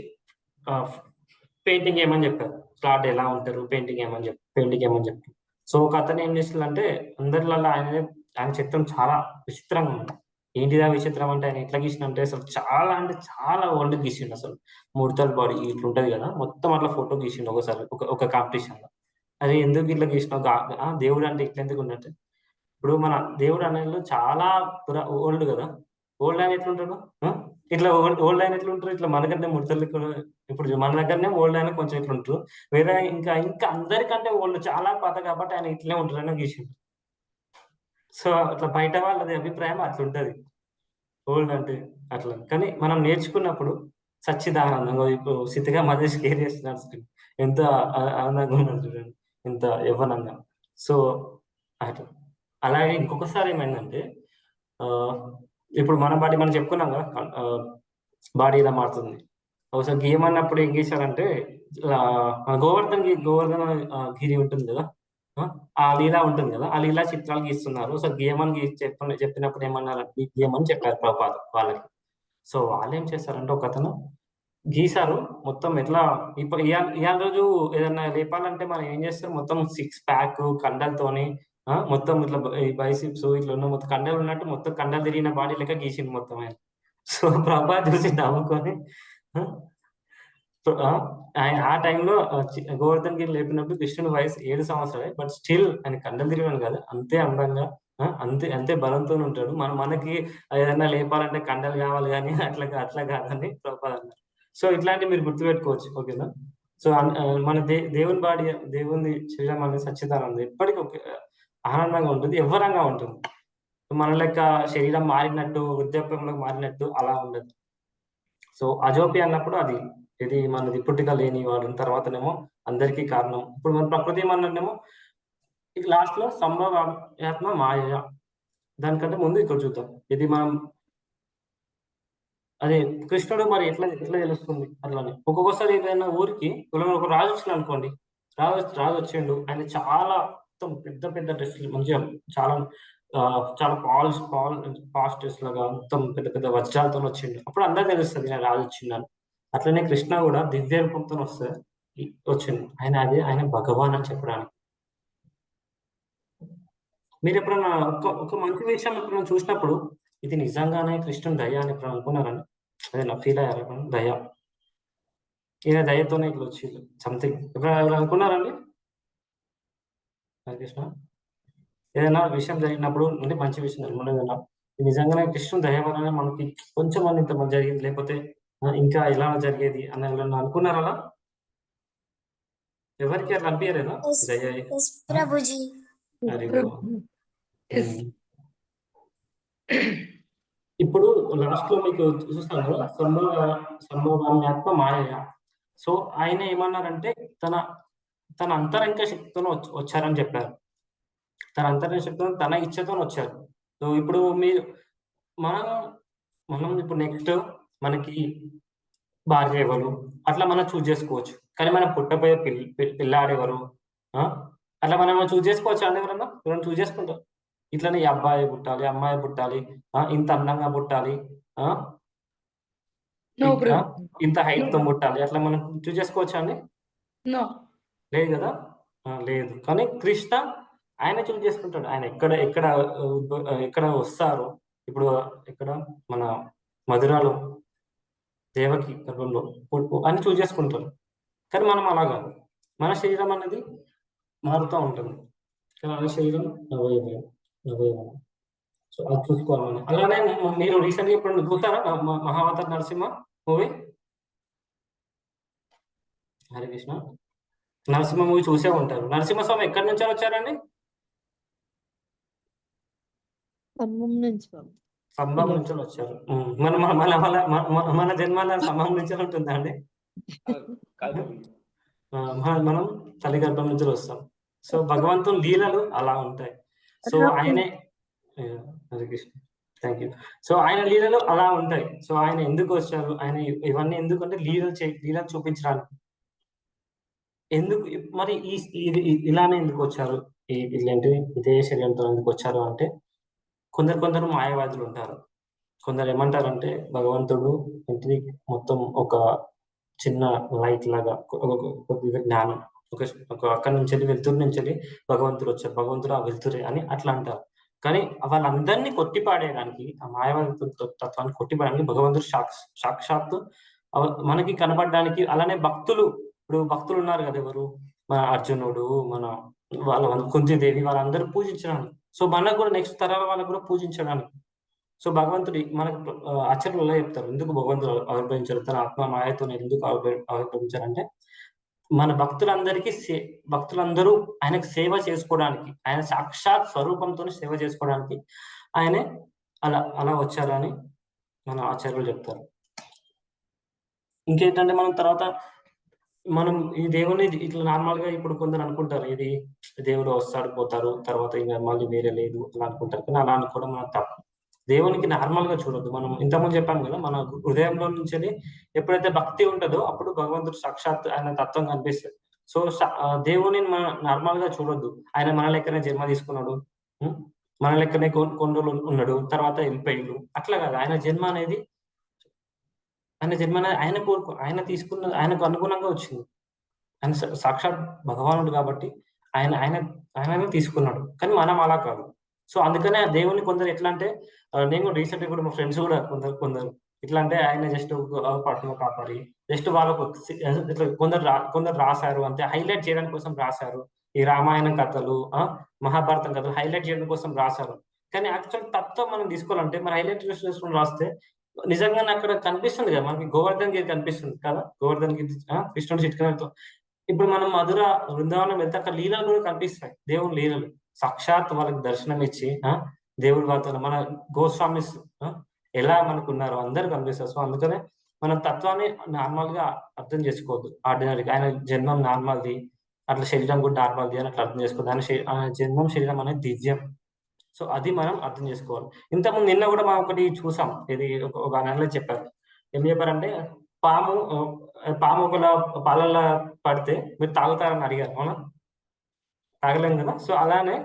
పెయింటింగ్ ఏమని చెప్పారు, లార్డ్ ఎలా ఉంటారు పెయింటింగ్ ఏమని చెప్పారు. సో ఒక అతను ఏం చేస్తుందంటే, అందరిలో ఆయన చిత్రం చాలా విచిత్రంగా ఉంది. ఏంటిదా విచిత్రం అంటే, ఆయన ఎట్లా గీసిందంటే అసలు చాలా ఓల్డ్ గీసిండు. అసలు ముడతల బాడీ ఇట్లుంటది కదా, మొత్తం అట్లా ఫోటో గీసిండు ఒకసారి ఒక కాంపిటీషన్ లో. అది ఎందుకు ఇట్లా గీసినావు, దేవుడు అంటే ఇట్లా ఎందుకు ఉన్నట్టు. ఇప్పుడు మన దేవుడు అనేది చాలా ఓల్డ్ కదా, ఓల్డ్ ఆయన ఎట్లుంటాడు, ఇట్లా ఓల్డ్ ఆయన ఎట్లుంటారు, ఇట్లా మనకంటే ముడతలు. ఇప్పుడు మన దగ్గరనే ఓల్డ్ ఆయన కొంచెం ఇట్లుంటారు, వేరే ఇంకా అందరికంటే ఓల్డ్ చాలా పాత కాబట్టి ఆయన ఇట్లనే ఉంటారని గీసిండు. సో అట్లా బయట వాళ్ళది అభిప్రాయం అట్లుంటది, ఓల్డ్ అంటే అట్లా. కానీ మనం నేర్చుకున్నప్పుడు సచ్చిదానందంగా, ఇప్పుడు సిద్ధిగా మధ్య స్కేర్ చేస్తున్నారు, ఎంత ఆనందంగా ఉన్నారు చూడండి, ఎంత యవ్వనంగా. సో అట్లా. అలాగే ఇంకొకసారి ఏమైందంటే, ఇప్పుడు మన బాడీ మనం చెప్పుకున్నాం కదా, బాడీ ఇలా మారుతుంది. ఒకసారి గేమ్ అన్నప్పుడు ఏం చేశారంటే, గోవర్ధన గిరి ఉంటుంది కదా, ఆ లీలా ఉంటుంది కదా, ఆ లీలా చిత్రాలు గీస్తున్నారు. సో గేమ్ అని చెప్పినప్పుడు ఏమన్నారంటే గేమ్ అని చెప్పారు ప్రభుపాద వాళ్ళకి. సో వాళ్ళు ఏం చేశారంటే, ఒక అతను గీసారు మొత్తం. ఎట్లా ఇప్పుడు ఇవాళ రోజు ఏదైనా లేపాలంటే మనం ఏం చేస్తాం, మొత్తం 6 pack కండలతోని, మొత్తం ఇట్లా బైసిప్స్ ఇట్లా ఉన్న మొత్తం కండలు ఉన్నట్టు మొత్తం కండలు తిరిగిన బాడీ లెక్క గీసిండు మొత్తం ఆయన. సో ప్రభుపాద చూసి నవ్వుకొని, ఆయన ఆ టైంలో గోవర్ధన్ గిరి లేపినప్పుడు కృష్ణుడి వయసు 7 సంవత్సరాలే, బట్ స్టిల్ ఆయన కండలు తిరిగాను కదా, అంతే అందంగా, అంతే బలంతో ఉంటాడు. మనకి ఏదైనా లేపాలంటే కండలు కావాలి కానీ అట్లా కాదని ప్రభుపాద అన్నారు. సో ఇట్లాంటివి మీరు గుర్తుపెట్టుకోవచ్చు, ఓకేనా? సో మన దేవుని బాడీ, దేవుని శరీరం అనేది సచ్చిదానంద ఎప్పటికీ ఆనందంగా ఉంటుంది, ఎవ్వరంగా ఉంటుంది. మన లెక్క శరీరం మారినట్టు, వృద్ధాప్యంలో మారినట్టు అలా ఉండదు. సో అజోపి అన్నప్పుడు అది ఇది మనది పుట్టుక లేని వాడు, తర్వాతనేమో అందరికీ కారణం. ఇప్పుడు మన ప్రకృతి ఏమన్నానేమో లాస్ట్ లో సంభవాత్మ మాయ. దానికంటే ముందు ఇక్కడ చూద్దాం. ఇది మనం అదే కృష్ణుడు మరి ఎట్లా తెలుస్తుంది అట్లానే. ఒక్కొక్కసారి ఏదైనా ఊరికి ఒక రాజు వచ్చిన అనుకోండి, రాజు వచ్చిండు, ఆయన చాలా మొత్తం పెద్ద పెద్ద డ్రెస్సులు మంచిగా చాలా చాలా పాస్ట్ డ్రెస్ లాగా మొత్తం పెద్ద పెద్ద వజ్రాలతో వచ్చిండు. అప్పుడు అందరూ తెలుస్తుంది నేను రాజు వచ్చిందని. అట్లనే కృష్ణ కూడా దివ్య రూపంతో వచ్చిండు. ఆయన భగవాన్ అని చెప్పడానికి. మీరు ఎప్పుడన్నా ఒక మంచి విషయం ఎప్పుడైనా చూసినప్పుడు ఇది నిజంగానే కృష్ణుని దయ అని ఎప్పుడు అనుకున్నారని, అదే నా ఫీల్ అయ్యారు దయ, ఈయన దయతోనే ఇట్లా వచ్చింది సంథింగ్ ఎప్పుడు అనుకున్నారండి? కృష్ణ ఏదైనా విషయం జరిగినప్పుడు అంటే మంచి విషయం జరిగిన నిజంగానే కృష్ణుని దయ వలన మనకి కొంచెం ఇంత జరిగింది, లేకపోతే ఇంకా ఎలా జరిగేది అని ఎవరైనా అనుకున్నారా? అలా ఎవరికి అట్లా అనిపించలేదా? ప్రభుజీ ఇప్పుడు లాస్ట్ లో మీకు చూస్తాను కదా సంభవాత్మ మాయ. సో ఆయన ఏమన్నారంటే తన అంతరంగ శక్తితో వచ్చారని చెప్పారు. తన అంతరంగ శక్తితో తన ఇచ్చతో వచ్చారు. సో ఇప్పుడు మనం ఇప్పుడు నెక్స్ట్ మనకి భార్య ఎవరు అట్లా మనం చూస్ చేసుకోవచ్చు. కానీ మనం పుట్టబోయే పిల్లాడెవరు అట్లా మనం చూస్ చేసుకోవచ్చు అండి. ఎవరన్నా చూస్ చేసుకుంటాం. ఇట్లనే ఈ అబ్బాయి పుట్టాలి, అమ్మాయి పుట్టాలి, ఇంత అందంగా పుట్టాలి, ఇంత హైట్ తో పుట్టాలి, అట్లా మనం చూస్ చేసుకోవచ్చా అండి? లేదు కదా, లేదు. కానీ కృష్ణ ఆయన చూస్ చేసుకుంటాడు. ఆయన ఎక్కడ వస్తారు. ఇప్పుడు ఇక్కడ మన మధురాలో దేవకి గర్భంలో అని చూస్ చేసుకుంటారు. కానీ మనం అలా కాదు. మన శరీరం అనేది మారుతూ ఉంటుంది. కానీ మన శరీరం అవయవం. సో అది చూసుకోవాలి. అలానే మీరు రీసెంట్గా ఇప్పుడు చూసారా మహావతార్ నరసింహ మూవీ? హరే కృష్ణ. నరసింహ మూవీ చూసే ఉంటారు. నరసింహస్వామి ఎక్కడి నుంచి వచ్చారండి? సంభవం నుంచి వచ్చారు. మన జన్మాల సంభవం నుంచి ఉంటుందా అండి? మనం తల్లి గర్భం నుంచి వస్తాం. సో భగవంతుని లీలలు అలా ఉంటాయి. సో ఆయనే Hare Krishna, thank you. So ఆయన లీలలు అలా ఉంటాయి. సో ఆయన ఎందుకు వచ్చారు, ఆయన ఇవన్నీ ఎందుకంటే లీలలు చూపించడానికి. ఎందుకు మరి ఇలానే ఎందుకు వచ్చారు, ఇలాంటి ఇదే శరీరంతో ఎందుకు వచ్చారు అంటే కొందరు మాయవాదులు ఉంటారు. కొందరు ఏమంటారంటే భగవంతుడు ఇంటిని మొత్తం ఒక చిన్న లైట్ లాగా కొద్దిగా జ్ఞానం ఒక అక్కడి నుంచి వెళ్ళి వెలుతురు నుంచి వెళ్ళి భగవంతుడు వచ్చారు, భగవంతుడు ఆ వెలుతురే అని అట్లా అంటారు. కానీ వాళ్ళందరినీ కొట్టిపాడేయడానికి, ఆ మాయవాది తత్వాన్ని కొట్టిపాడడానికి భగవంతుడు సాక్షాత్తు మనకి కనబడడానికి. అలానే ఇప్పుడు భక్తులు ఉన్నారు కదా, ఎవరు మన అర్జునుడు, వాళ్ళ కుంతిదేవి, వాళ్ళందరూ పూజించడానికి. సో మనకు కూడా నెక్స్ట్ తరాల వాళ్ళకు కూడా పూజించడానికి. సో భగవంతుడు మనకు ఆచరణలో చెప్తారు ఎందుకు భగవంతుడు ఆవిర్భవించారు, తన ఆత్మ మాయతో ఎందుకు ఆవిర్భవించారంటే మన భక్తులందరూ ఆయనకు సేవ చేసుకోవడానికి, ఆయన సాక్షాత్ స్వరూపంతో సేవ చేసుకోవడానికి ఆయనే అలా వచ్చారని మన ఆచార్యులు చెప్తారు. ఇంకేంటంటే మనం ఈ దేవుని ఇట్లా నార్మల్ గా ఇప్పుడు కొందరు అనుకుంటారు ఇది దేవుడు వస్తాడు పోతారు తర్వాత ఇంకా మళ్ళీ వేరే లేదు అలా అనుకుంటారు. కానీ అలా అనుకోవడం మన తప్పు. దేవునికి నార్మల్ గా చూడొద్దు. మనం ఇంతకుముందు చెప్పాను కదా, మన హృదయంలో నుంచి ఎప్పుడైతే భక్తి ఉంటుందో అప్పుడు భగవంతుడు సాక్షాత్ ఆయన తత్వం కనిపిస్తుంది. సో దేవుని మనం నార్మల్ గా చూడొద్దు. ఆయన మన లెక్కనే జన్మ తీసుకున్నాడు, మన లెక్కనే కొన్ని రోజులు ఉన్నాడు, తర్వాత వెళ్ళిపోయాడు, అట్లా కాదు. ఆయన జన్మ అనేది ఆయన తీసుకున్న ఆయనకు అనుగుణంగా వచ్చింది. ఆయన సాక్షాత్ భగవానుడు కాబట్టి ఆయననే తీసుకున్నాడు. కానీ మనం అలా కాదు. సో అందుకనే దేవుని కొందరు ఎట్లా అంటే, నేను రీసెంట్ గా కూడా మా ఫ్రెండ్స్ కూడా కొందరు ఇట్లా అంటే ఆయన జస్ట్ పట్టును కాపాడి జస్ట్ వాళ్ళకు ఇట్లా కొందరు రాశారు అంతే, హైలైట్ చేయడానికి కోసం రాశారు. ఈ రామాయణం కథలు, మహాభారతం కథలు హైలైట్ చేయడం కోసం రాశారు. కానీ యాక్చువల్ తత్వం మనం తీసుకోవాలంటే మన హైలైట్ చేసుకుని రాస్తే నిజంగానే అక్కడ కనిపిస్తుంది కదా మనకి, గోవర్ధన్ గిరి కనిపిస్తుంది కదా, గోవర్ధన్ గిరి కృష్ణుడు చిట్కనతో. ఇప్పుడు మనం మధుర బృందావనం వెళ్తే అక్కడ లీలలు కూడా కనిపిస్తాయి, దేవుని లీలలు సాక్షాత్ వాళ్ళకి దర్శనం ఇచ్చి దేవుడి వార్తలు మన గోస్వామిస్ ఎలా మనకు ఉన్నారో అందరు కనిపిస్తారు. సో అందుకనే మన తత్వాన్ని నార్మల్ గా అర్థం చేసుకోవద్దు, ఆర్డినరీగా. ఆయన జన్మం నార్మల్ది, అట్లా శరీరం కూడా నార్మల్ది అని అట్లా అర్థం చేసుకోవద్దు. ఆయన జన్మం శరీరం అనేది దివ్యం. సో అది మనం అర్థం చేసుకోవాలి. ఇంతకుముందు నిన్న కూడా మనం ఒకటి చూసాం, ఇది ఒక నెలలో చెప్పారు. ఏం చెప్పారంటే పాము ఒకలా పాలల్లో పడితే మీరు తాగుతారని అడిగారు, అవునా? తాగలేం కదా. సో అలానే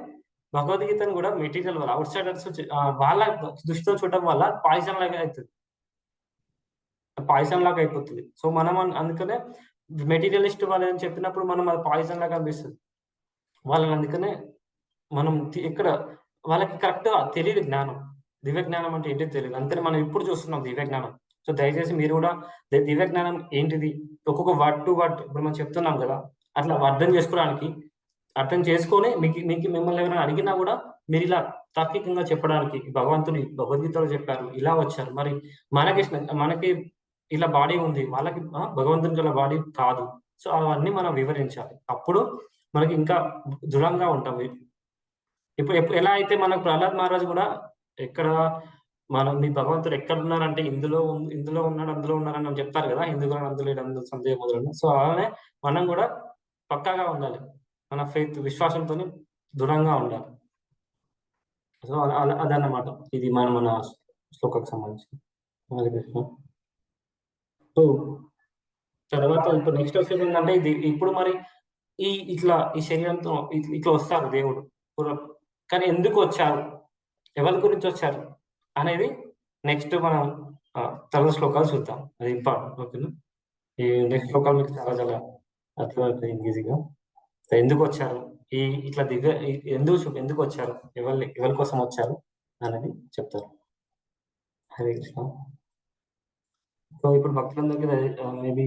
భగవద్గీతను కూడా మెటీరియల్ వల్ల అవుట్ సైడర్స్ వాళ్ళ దృష్టితో చూడటం వల్ల పాయిజన్ లాగా అవుతుంది, పాయిజన్ లాగా అయిపోతుంది. సో మనం అందుకనే మెటీరియలిస్ట్ వాళ్ళని చెప్పినప్పుడు మనం అది పాయిజన్ లాగా అనిపిస్తుంది వాళ్ళని. అందుకనే మనం ఇక్కడ వాళ్ళకి కరెక్ట్ తెలియదు జ్ఞానం, దివ్య జ్ఞానం అంటే ఏంటి తెలియదు. అందుకని మనం ఇప్పుడు చూస్తున్నాం దివ్య జ్ఞానం. సో దయచేసి మీరు కూడా దివ్య జ్ఞానం ఏంటిది, ఒక్కొక్క వర్డ్ టు వర్డ్ ఇప్పుడు మనం చెప్తున్నాం కదా, అట్లా అర్థం చేసుకొని మీకు మిమ్మల్ని ఎవరైనా అడిగినా కూడా మీరు ఇలా తార్కికంగా చెప్పడానికి, భగవంతుని భగవద్గీతలో చెప్పారు, ఇలా వచ్చారు. మరి మనకి ఇలా బాడీ ఉంది, వాళ్ళకి భగవంతునికి ఇలా బాడీ కాదు. సో అవన్నీ మనం వివరించాలి, అప్పుడు మనకి ఇంకా దృఢంగా ఉంటాం. ఇప్పుడు ఎలా అయితే మనకు ప్రహ్లాద్ మహారాజ్ కూడా ఎక్కడ మీ భగవంతుడు ఎక్కడ ఉన్నారంటే ఇందులో ఉన్నాడు, అందులో ఉన్నారని మనం చెప్తారు కదా, ఇందులో అందులో అందులో సందేహం మొదలు. సో అలానే మనం కూడా పక్కాగా ఉండాలి, మన ఫెయిత్ విశ్వాసంతో దృఢంగా ఉండాలి. సో అదన్నమాట ఇది మన శ్లోకకు సంబంధించి. సో తర్వాత ఇప్పుడు నెక్స్ట్ వచ్చేది ఏంటంటే ఇది ఇప్పుడు మరి ఈ శరీరంతో ఇట్లా వస్తారు దేవుడు, కానీ ఎందుకు వచ్చారు, ఎవరి గురించి వచ్చారు అనేది నెక్స్ట్ మనం తర్వాత శ్లోకాలు చూద్దాం. అది ఇంపార్టెంట్, ఓకేనా? ఈ నెక్స్ట్ శ్లోకాలు మీకు చాలా చాలా అర్థమవుతాయి ఈజీగా. ఎందుకు వచ్చారు, ఇట్లా ఎందుకు వచ్చారు, ఎవరి కోసం వచ్చారు అనేది చెప్తారు. హరే కృష్ణ. సో ఇప్పుడు భక్తులందరికీ మేబీ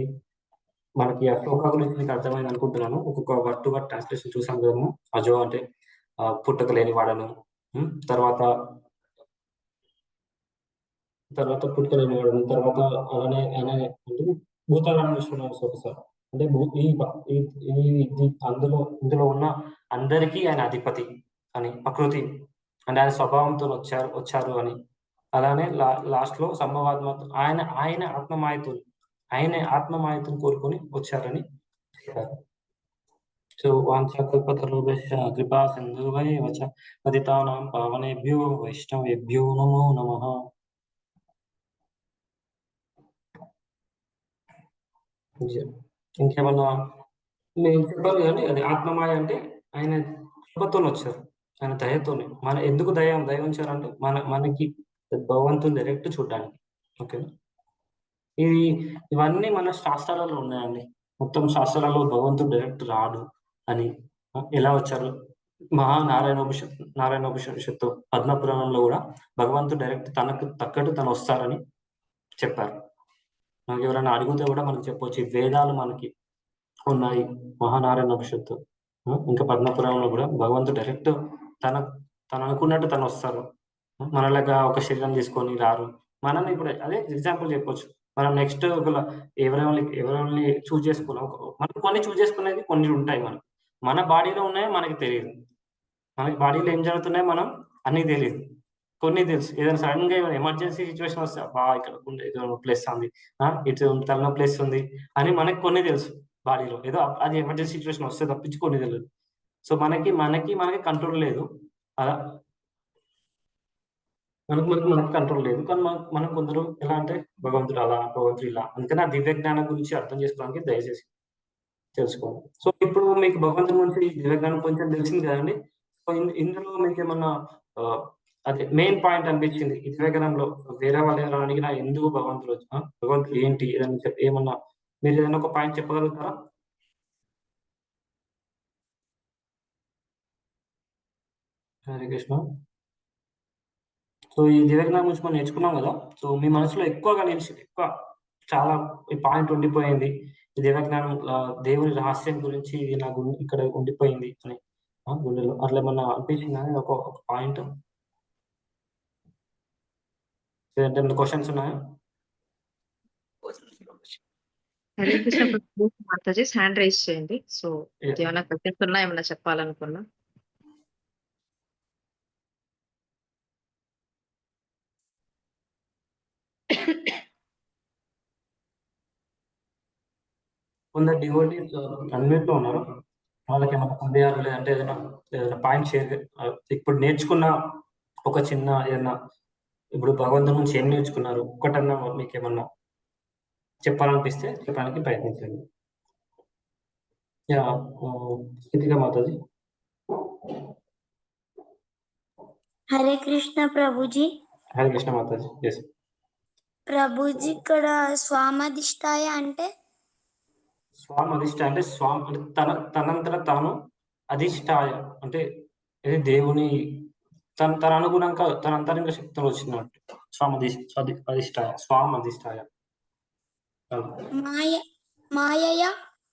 మనకి ఆ శ్లోకా గురించి మీకు అర్థమైంది అనుకుంటున్నాను. ఒక్కొక్క వర్డ్ టు వర్డ్ ట్రాన్స్లేషన్ చూసాం కదము. అజో అంటే పుట్టుక లేని వాడను, తర్వాత పుట్టుక లేని వాడను, తర్వాత అలానే అంటే భూతాలను ఒకసారి అంటే ఇందులో ఉన్న అందరికీ ఆయన అధిపతి అని, ప్రకృతి అంటే ఆయన స్వభావంతో వచ్చారు అని. అలానే లాస్ట్ లో సంభవాత్మ ఆయన ఆత్మమాయతను కోరుకొని వచ్చారని చెప్పారు. సో వాంఛాకల్పతరుభ్యశ్చ కృపా సింధుభైవ చ పతితానాం పావనేభ్యో వైష్ణవేభ్యో నమో నమః. ఇంకేమన్నా నేను చెప్పాను కానీ అది ఆత్మమాయ అంటే ఆయన కృపతో వచ్చారు, ఆయన దయతోనే. ఎందుకు దయ ఉంచారంటే మనకి భగవంతుని డైరెక్ట్ చూడడానికి, ఓకేనా? ఇవన్నీ మన శాస్త్రాలలో ఉన్నాయండి. మొత్తం శాస్త్రాలలో భగవంతుడు డైరెక్ట్ రాడు అని ఎలా వచ్చారు. నారాయణోపనిషత్తు పద్మపురాణంలో కూడా భగవంతుడు డైరెక్ట్ తనకు తగ్గట్టు తను వస్తారని చెప్పారు. మనకి ఎవరైనా అడిగితే కూడా మనకు చెప్పవచ్చు, ఈ వేదాలు మనకి ఉన్నాయి, మహానారాయణోపనిషత్తు ఇంకా పద్మపురాణంలో కూడా భగవంతుడు డైరెక్ట్ తను అనుకున్నట్టు తను వస్తారు. మనలాగా ఒక శరీరం తీసుకొని రారు. మనం ఇప్పుడు అదే ఎగ్జాంపుల్ చెప్పొచ్చు. మనం నెక్స్ట్ ఎవరెవరిని చూజ్ చేసుకున్నాం, మనం కొన్ని చూజ్ చేసుకునేది కొన్ని ఉంటాయి. మన బాడీలో ఉన్నాయో మనకి తెలియదు, మనకి బాడీలో ఏం జరుగుతున్నాయో మనం అన్నీ తెలియదు, కొన్ని తెలుసు. ఏదైనా సడన్ గా ఎమర్జెన్సీ సిచ్యువేషన్ వస్తే ఇక్కడ ప్లేస్ ఉంది, ఇటు తలనో ప్లేస్ ఉంది అని మనకి కొన్ని తెలుసు. బాడీలో ఏదో అది ఎమర్జెన్సీ సిచ్యువేషన్ వస్తే తప్పించి కొన్ని తెలియదు. సో మనకి కంట్రోల్ లేదు, అలా మనకి కంట్రోల్ లేదు. కానీ మనం కొందరు ఎలా అంటే భగవంతుడు అలా, భగవంతుడు ఇలా. అందుకని ఆ దివ్య జ్ఞానం గురించి అర్థం చేసుకోవడానికి దయచేసి తెలుసుకోండి. సో ఇప్పుడు మీకు భగవంతుడి గురించి దివ్య జ్ఞానం కొంచెం తెలిసింది కదండి. సో ఇందులో మీకు ఏమన్నా అదే మెయిన్ పాయింట్ అనిపించింది ఈ దివ్య జ్ఞానంలో, వేరే వాళ్ళు ఏమైనా అడిగినా ఎందుకు భగవంతుడు ఏంటి ఏదైనా ఏమన్నా మీరు ఏదైనా ఒక పాయింట్ చెప్పగలుగుతారా? హరే కృష్ణ. సో ఈ దివ్య జ్ఞానం గురించి మనం నేర్చుకున్నాం కదా. సో మీ మనసులో ఎక్కువగా చాలా ఈ పాయింట్ ఉండిపోయింది, ఈ దివ్య జ్ఞానం దేవుని రహస్యం గురించి ఇది నాకు ఇక్కడ ఉండిపోయింది అని గుండెలో అట్లా ఏమన్నా అనిపించింది అని ఒక పాయింట్. ఏమైనా క్వశ్చన్స్ ఉన్నాయా? హరే కృష్ణ ప్రభు మాతాజీ హ్యాండ్ రైజ్ చేయండి. సో ఏమైనా క్వశ్చన్స్ ఉన్నా ఏమైనా చెప్పాలనుకున్నా? కొందరు డివోటీస్ అన్నిట్లో ఉన్నారు. వాళ్ళకి ఏమైనా సందేహాలు లేదంటే ఏదైనా పాయింట్ షేర్ ఇప్పుడు నేర్చుకున్న ఒక చిన్న ఏదైనా ఇప్పుడు భగవంతుని నుంచి ఏం నేర్చుకున్నారు ఒకటన్నా మీకు ఏమన్నా చెప్పాలనిపిస్తే చెప్పడానికి ప్రయత్నించండి. స్థితిగా మాతాజీ. హరే కృష్ణ ప్రభుజీ. హరే కృష్ణ మాతాజీ. ఎస్ ప్రభుజీ, ఇక్కడ స్వామధిష్టాయ అంటే స్వామధిష్టాయ అంటే తనంతట తాను అధిష్టాయ అంటే ఇది దేవుని తన అనుగుణంగా తన అంతరంగ శక్తులు వచ్చినట్టు అధిష్టాయ స్వామధిష్టాయ. మాయయ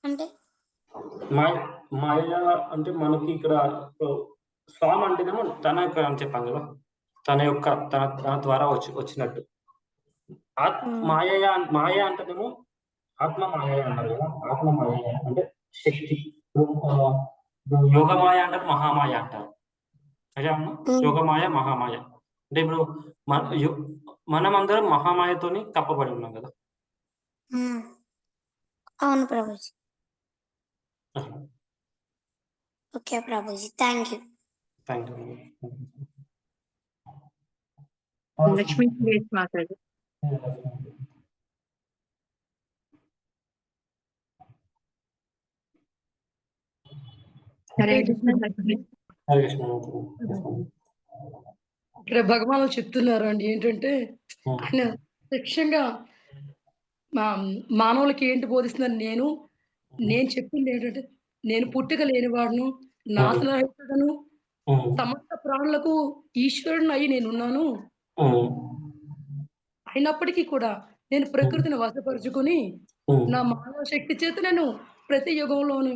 అంటే మాయ అంటే మనకి ఇక్కడ స్వామ అంటేనేమో తన యొక్క అని చెప్పాం కదా, తన ద్వారా వచ్చినట్టు. మాయ అంటేనేమో ఆత్మ మాయ అన్నారు కదా, ఆత్మ మాయ అంటే శక్తి. యోగమాయ అంటారు, మహామాయ అంటారు. యోగమాయ మహామాయ అంటే ఇప్పుడు మనమందరం మహామాయతోని కప్పబడి ఉన్నాం కదా. అవును Prabhuji. Okay Prabhuji, thank you. Lakshmi మాట్లాడు. ఇక్కడ భగవానులు చెప్తున్నారు అండి ఏంటంటే ఆయన ప్రత్యక్షంగా మానవులకి ఏంటి బోధిస్తున్నారు, నేను చెప్పింది ఏంటంటే నేను పుట్టుక లేనివాడును, నాశనరహితుడను, సమస్త ప్రాణులకు ఈశ్వరుని అయి నేనున్నాను. అయినప్పటికీ కూడా నేను ప్రకృతిని వశపరుచుకుని నా మానవ శక్తి చేత నేను ప్రతి యుగంలోను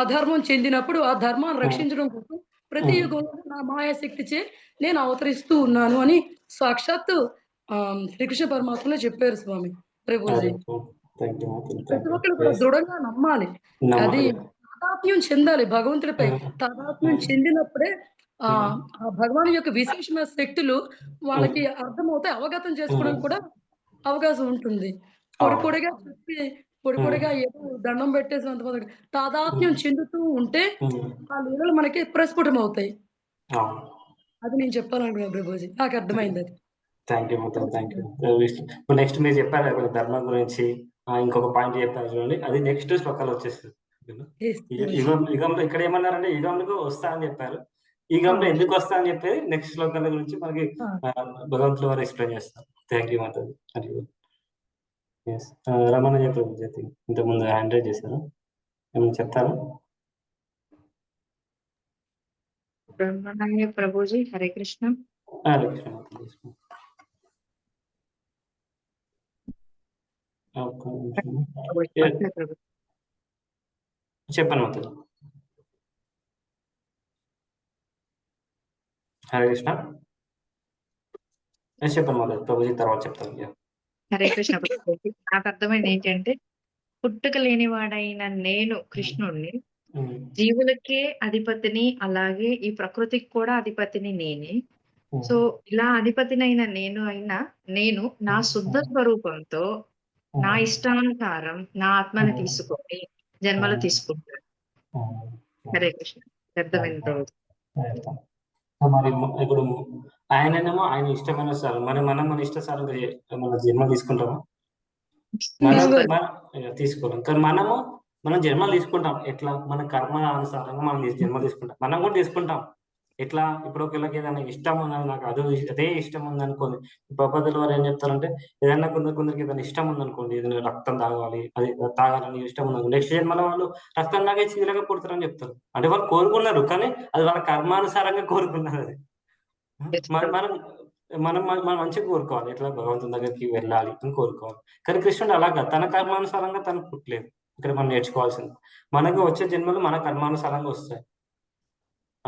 అధర్మం చెందినప్పుడు ఆ ధర్మాన్ని రక్షించడం కోసం ప్రతి యుగంలో నా మాయాశక్తి చే నేను అవతరిస్తూ ఉన్నాను అని సాక్షాత్తు శ్రీకృష్ణ పరమాత్మలో చెప్పారు స్వామి ప్రభుజీ. ప్రతి ఒక్కరు కూడా దృఢంగా నమ్మాలి, అది తాదాత్మ్యం చెందాలి భగవంతుడిపై. తాదాత్మ్యం చెందినప్పుడే ఆ భగవాన్ యొక్క విశేషమైన శక్తులు వాళ్ళకి అర్థమవుతాయి, అవగతం చేసుకోవడం కూడా అవకాశం ఉంటుంది. పొడిపొడిగా చెప్పి పొడిపొడిగా ఏదో దండం పెట్టేసినంత తాదాత్మ్యం చెందుతూ ఉంటే ఆ లీలలు మనకి ప్రస్ఫుటం అవుతాయి. అది నేను చెప్పాలనుకున్నాను ప్రభుజీ, నాకు అర్థమైంది అది. Thank you. ఇప్పుడు నెక్స్ట్ మీరు చెప్పారు ధర్మం గురించి, ఇంకొక పాయింట్ చెప్పారు చూడండి, అది నెక్స్ట్ శ్లోకాలు వచ్చేస్తుంది. యుగంలో ఇక్కడ ఏమన్నారంటే యుగంలో వస్తా అని చెప్పారు, యుగంలో ఎందుకు వస్తా అని చెప్పేది నెక్స్ట్ శ్లోకాల గురించి మనకి భగవంతుల వారు ఎక్స్ప్లెయిన్ చేస్తారు. Thank you Mataji. రమణయ్య ప్రభు ఇంతకుముందు హ్యాండ్ రైజ్ చేశారు, ఏమైనా చెప్తారా? రమణయ్య ప్రభుజీ. హరే కృష్ణ. హరే కృష్ణ. చెప్పండి మాతాజీ. హరే కృష్ణ. చెప్పండి మాతాజీ, ప్రభుజీ తర్వాత చెప్తాను. హరే కృష్ణ ప్రభుజీ. నాకు అర్థమైంది ఏంటంటే పుట్టుక లేనివాడైన నేను కృష్ణుడిని, జీవులకే అధిపతిని, అలాగే ఈ ప్రకృతికి కూడా అధిపతిని నేనే. సో ఇలా అధిపతినైన నేను నా శుద్ధ స్వరూపంతో నా ఇష్టానుసారం నా ఆత్మని తీసుకొని జన్మలు తీసుకుంటాను. హరే కృష్ణ. అర్థమైంది ప్రభుజీ. మరి ఇప్పుడు ఆయననేమో ఆయన ఇష్టమైన సార్, మనం మన ఇష్టసారం మన జన్మ తీసుకుంటామా? తీసుకోలేం. కానీ మనం జన్మలు తీసుకుంటాం. ఎట్లా? మన కర్మ అనుసారంగా మనం జన్మ తీసుకుంటాం. మనం కూడా తీసుకుంటాం. ఎట్లా? ఇప్పుడు ఒకళ్ళకి ఏదైనా ఇష్టం ఉన్నది, నాకు అదే ఇష్టం ఉందనుకోండి, ప్రపంచంలో వారు ఏం చెప్తారంటే ఏదైనా కొందరికి ఏదైనా ఇష్టం ఉందనుకోండి, ఏదైనా రక్తం తాగాలి, అది తాగాలని ఇష్టం ఉందనుకోండి, నెక్స్ట్ జన్మలో వాళ్ళు రక్తం తాగే చీలగా పుడతారని చెప్తారు. అంటే వాళ్ళు కోరుకున్నారు, కానీ అది వాళ్ళ కర్మానుసారంగా కోరుకున్నారు. అది మనం మంచిగా కోరుకోవాలి, ఎట్లా భగవంతుని దగ్గరికి వెళ్ళాలి అని కోరుకోవాలి. కానీ కృష్ణుడు అలాగా తన కర్మానుసారంగా తను పుట్టలేదు. ఇక్కడ మనం నేర్చుకోవాల్సింది, మనకు వచ్చే జన్మలు మన కర్మానుసారంగా వస్తాయి.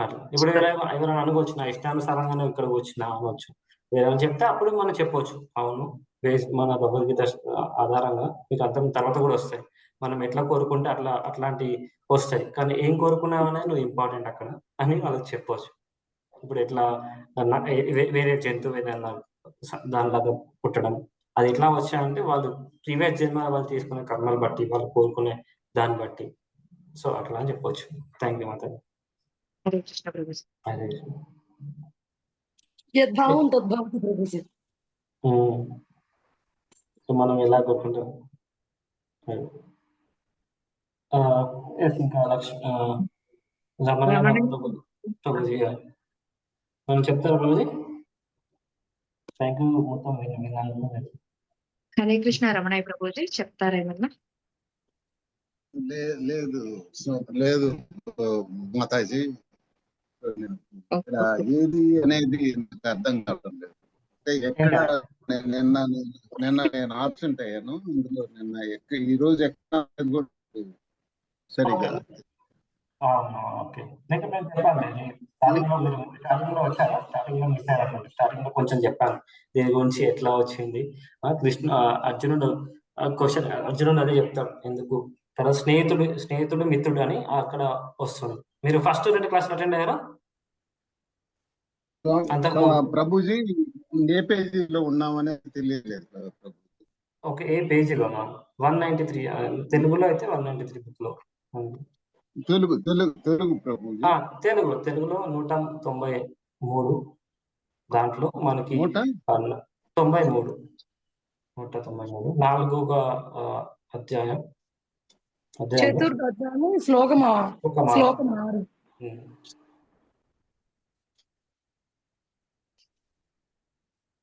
అట్లా ఇప్పుడు ఎవరైనా అనుకోవచ్చు నా ఇష్టానుసారంగానే ఇక్కడ వచ్చినా అనవచ్చు. వేరే చెప్తే అప్పుడు మనం చెప్పవచ్చు అవును మన భగవద్గీత ఆధారంగా మీకు అర్థం తర్వాత కూడా వస్తాయి. మనం ఎట్లా కోరుకుంటే అట్లాంటి వస్తాయి. కానీ ఏం కోరుకున్నావు అనేది నువ్వు ఇంపార్టెంట్ అక్కడ అని వాళ్ళకి చెప్పవచ్చు. ఇప్పుడు ఎట్లా వేరే జంతువు ఏదైనా దానిలాగా పుట్టడం అది ఎట్లా వచ్చాయంటే వాళ్ళు ప్రీవియస్ జన్మ వాళ్ళు తీసుకునే కర్మలు బట్టి వాళ్ళు కోరుకునే దాన్ని బట్టి. సో అట్లా అని చెప్పవచ్చు. Thank you Mataji. హరే కృష్ణ ప్రభుజీ. హరే కృష్ణ. యద్భావం తద్భవతి ప్రభుజీ. మనం ఎలా కోరుకుంటాం ఇంకా ప్రభుజీ మనం చెప్తారా ప్రభుజీ? Thank you. మొత్తం హరే కృష్ణ రమణయ్య ప్రభుజీ చెప్తారా ఏమన్నా? లేదు మాతాజీ, ఏది అనేది అర్థం కావడం లేదు. అంటే ఎక్కడ నిన్న నేను ఆబ్సెంట్ అయ్యాను. ఇందులో నిన్న ఈ రోజు ఎక్కడ సరిగ్గా స్టార్టింగ్ లో కొంచెం చెప్పాను దీని గురించి ఎట్లా వచ్చింది. అర్జునుడు అదే చెప్తాడు ఎందుకు తన స్నేహితుడు మిత్రుడు అని అక్కడ వస్తుంది. మీరు ఫస్ట్ 2 క్లాసులు అటెండ్ అయ్యారా? ప్రభుజీ ఏ పేజీలో ఉన్నామనేది తెలియలేదు ప్రభు. ఓకే, ఏ పేజీలో? 193 తెలుగులో అయితే 193 బుక్ లో. తెలుగు ప్రభుజీ. తెలుగులో 193 దాంట్లో మనకి 193 4వ అధ్యాయం చతుర్థ అధ్యాయం శ్లోకం 6.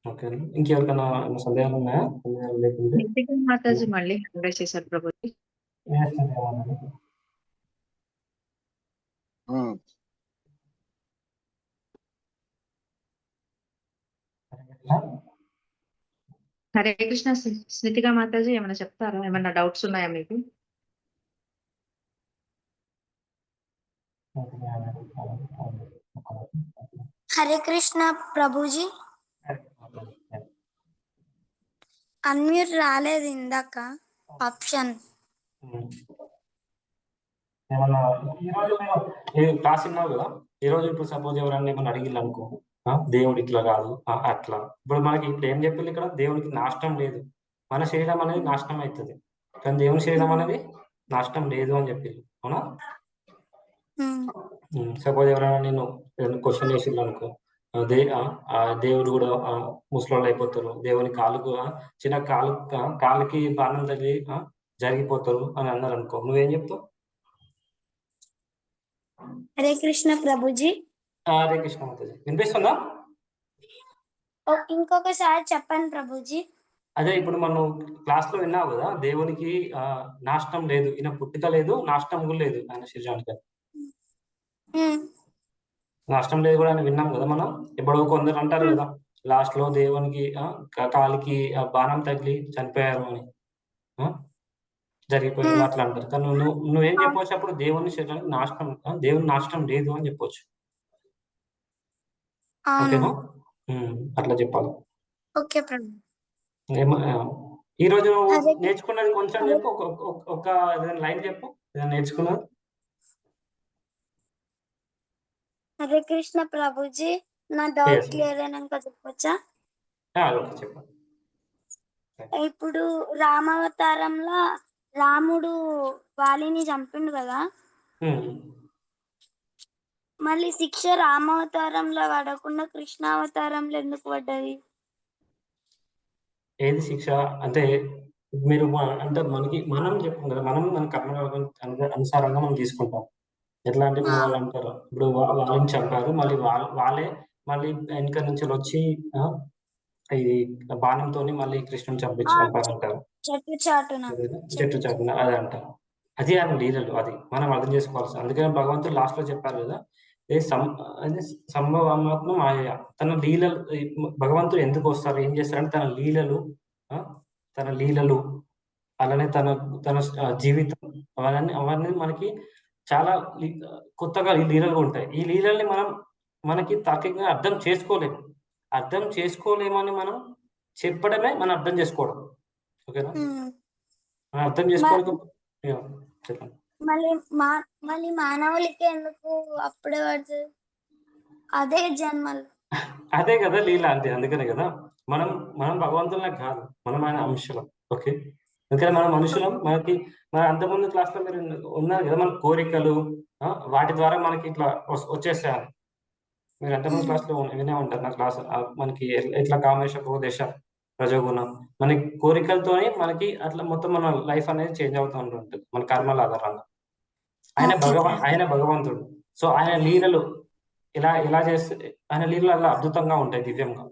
ఓకే, ఇంకెవరికైనా సందేహాలు ఉన్నాయా? సందేహాలు లేకుంటే మాతాజీ మళ్ళీ హండ్రెడ్ చేశారు ప్రభుజీ. హరే కృష్ణ. స్మితిగా మాతాజీ ఏమైనా చెప్తారా? ఏమైనా డౌట్స్ ఉన్నాయా మీకు? హరే కృష్ణ ప్రభుజీ. అన్మ్యూట్ రాలేదు ఇందాక ఆప్షన్. ఏమన్నా ఈరోజు క్లాస్ విన్నావు కదా, ఈరోజు ఇప్పుడు సపోజ్ ఎవరన్నా ఏమన్నా అడిగిల్లు అనుకో, దేవుడు ఇట్లా కాదు అట్లా. ఇప్పుడు మనకి ఇప్పుడు ఏం చెప్పింది ఇక్కడ, దేవునికి నాశనం లేదు. మన శరీరం అనేది నాశనం అవుతుంది కానీ దేవుని శరీరం అనేది నాశనం లేదు అని చెప్పింది. అవునా? సపోజ్ ఎవరైనా నేను క్వశ్చన్ చేసింది అనుకో, దేవుడు కూడా ముసలోళ్ళు అయిపోతారు, దేవుని చిన్న కాలుకి బాణం తగిలి జరిగిపోతారు అని అన్నారు అనుకో, నువ్వేం చెప్తావు? హరే కృష్ణ ప్రభుజీ. హరే కృష్ణ మాతాజీ. వినిపిస్తుందా? ఇంకొకసారి చెప్పండి ప్రభుజీ. అదే ఇప్పుడు మనం క్లాస్ లో విన్నావు కదా, దేవునికి నాశనం లేదు, ఈయన పుట్టుక లేదు, నాశనం కూడా లేదు ఆయన శరీరానికి. నాశనం లేదు కూడా అని విన్నాం కదా మనం. ఇప్పుడు కొందరు అంటారు కదా లాస్ట్ లో దేవునికి కాలికి బాణం తగిలి చనిపోయారు అని జరిగిపోయారు అట్లా అంటారు. కానీ నువ్వేం చెప్పవచ్చు అప్పుడు? దేవుని శరీరానికి దేవుని నాశనం లేదు అని చెప్పొచ్చు. ఓకేనా? అట్లా చెప్పాలి. ఈ రోజు నేర్చుకున్నది కొంచెం చెప్పు, ఒక లైన్ చెప్పు ఏదైనా నేర్చుకున్నది. హరే కృష్ణ ప్రభుజీ. నా డౌట్ క్లియర్ అయినాక చెప్పొచ్చా? చెప్పండి. ఇప్పుడు రామావతారంలో రాముడు వాలిని చంపిండు కదా, మళ్ళీ శిక్ష రామావతారంలో పడకుండా కృష్ణావతారంలో ఎందుకు పడ్డది? ఏది శిక్ష అంటే మీరు అంటే మనం చెప్పాం కదా, మన కర్మ అనుసారంగా మనం తీసుకుంటాం. ఎట్లా అంటే ఇప్పుడు వాళ్ళు అంటారు, ఇప్పుడు వాళ్ళని చంపారు, మళ్ళీ వాళ్ళే మళ్ళీ వెనక నుంచి వచ్చి ఇది బాణంతో మళ్ళీ కృష్ణుని చంపారంటారు. చెట్టు చాటున అది అంటారు. అది ఆయన లీలలు, అది మనం అర్థం చేసుకోవాల్సి. అందుకని భగవంతుడు లాస్ట్ లో చెప్పారు కదా, సంభవాత్మ మాయ. తన లీలలు భగవంతుడు ఎందుకు వస్తారు, ఏం చేస్తారంటే తన లీలలు అలానే తన జీవితం అవన్నీ మనకి చాలా కొత్తగా ఈ లీలలు ఉంటాయి. ఈ లీలల్ని మనకి తార్కికంగా అర్థం చేసుకోలేమని మనం చెప్పడమే మనం అర్థం చేసుకోవడం. ఓకేనా? మనం అర్థం చేసుకోవడం. చెప్పండి. మళ్ళీ మానవులకి ఎందుకు అప్పుడే పడుతుంది అదే జన్మలు? అదే కదా లీల అంటే. అందుకనే కదా మనం భగవంతులకు కాదు, మనం ఆయన అంశలం. ఓకే, అందుకని మనం మనుషులం. మన అంతకుముందు క్లాస్ లో మీరు ఉన్నారు కదా, మన కోరికలు వాటి ద్వారా మనకి ఇట్లా వచ్చేస్తాయి. మీరు అంతకుముందు క్లాస్ లో వినే ఉంటారు నా క్లాస్. మనకి ఎట్లా కామేశ ఉపదేశ రజోగుణం, మనకి కోరికలతోనే మనకి అట్లా మొత్తం మన లైఫ్ అనేది చేంజ్ అవుతూ ఉంటుంది మన కర్మల ఆధారంగా. ఆయన భగవంతుడు. సో ఆయన లీలలు ఎలా చేస్తే ఆయన లీలలు అలా అద్భుతంగా ఉంటాయి, దివ్యంగా.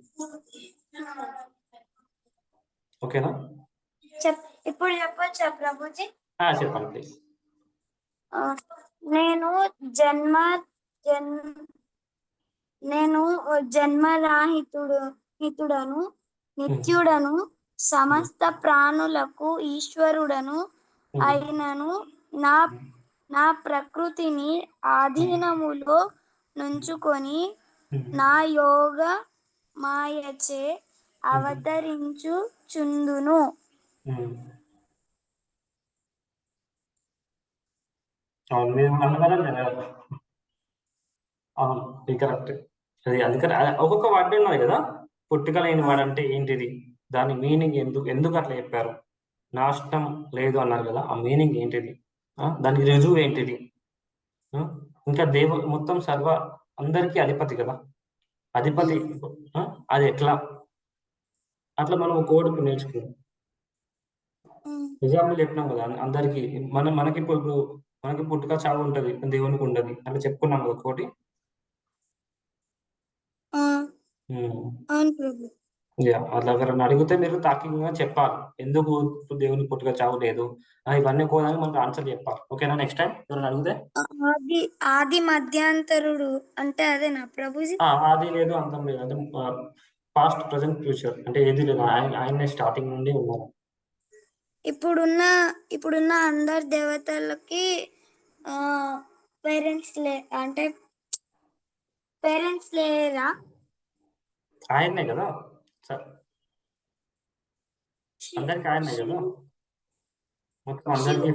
ఓకేనా? ఇప్పుడు చెప్పొచ్చా ప్రభుజీ? చెప్పండి ప్లీజ్. నేను జన్మరాహితుడను, నిత్యుడను, సమస్త ప్రాణులకు ఈశ్వరుడను అయినను నా ప్రకృతిని ఆధీనములో నుంచుకొని నా యోగ మాయచే అవతరించుచుందును. అవును, కరెక్ట్. అది అందుకని ఒక్కొక్క వర్డ్ ఉన్నది కదా, పుట్టుక లేని వాడు అంటే ఏంటిది, దాని మీనింగ్ ఎందుకు అట్లా చెప్పారు, నాశనం లేదు అన్నారు కదా, ఆ మీనింగ్ ఏంటిది, దానికి రుజువు ఏంటిది, ఇంకా మొత్తం అందరికీ అధిపతి కదా, అధిపతి అది ఎట్లా, అట్లా మనం కోడ్కి నేర్చుకున్నాం. ఎగ్జాంపుల్ చెప్పినాం కదా అందరికి, మనకి ఇప్పుడు మనకి పుట్టుక చావు ఉంటది, దేవునికి ఉండదు అట్లా చెప్పుకున్నాం కదా కోటి. అట్లా ఎవరైనా అడిగితే మీరు తార్కికంగా చెప్పాలి, ఎందుకు దేవుని పుట్టుక చావు లేదు, ఇవన్నీ కూడా మనకు ఆన్సర్ చెప్పాలి. ఓకేనా? నెక్స్ట్ టైం ఎవరైనా అడిగితే ఆది మధ్యాంతరుడు అంటే అదేనా ప్రభుజీ? ఆది లేదు, అంతం లేదు అంటే పాస్ట్, ప్రజెంట్, ఫ్యూచర్ అంటే ఏది లేదు, ఆయనే స్టార్టింగ్ నుండి ఉన్నారు. ఇప్పుడున్న అందరు దేవతలకి పేరెంట్స్ లేరా? ఆయనే కదా అందరికి, ఆయనే కదా మొత్తం అందరికి.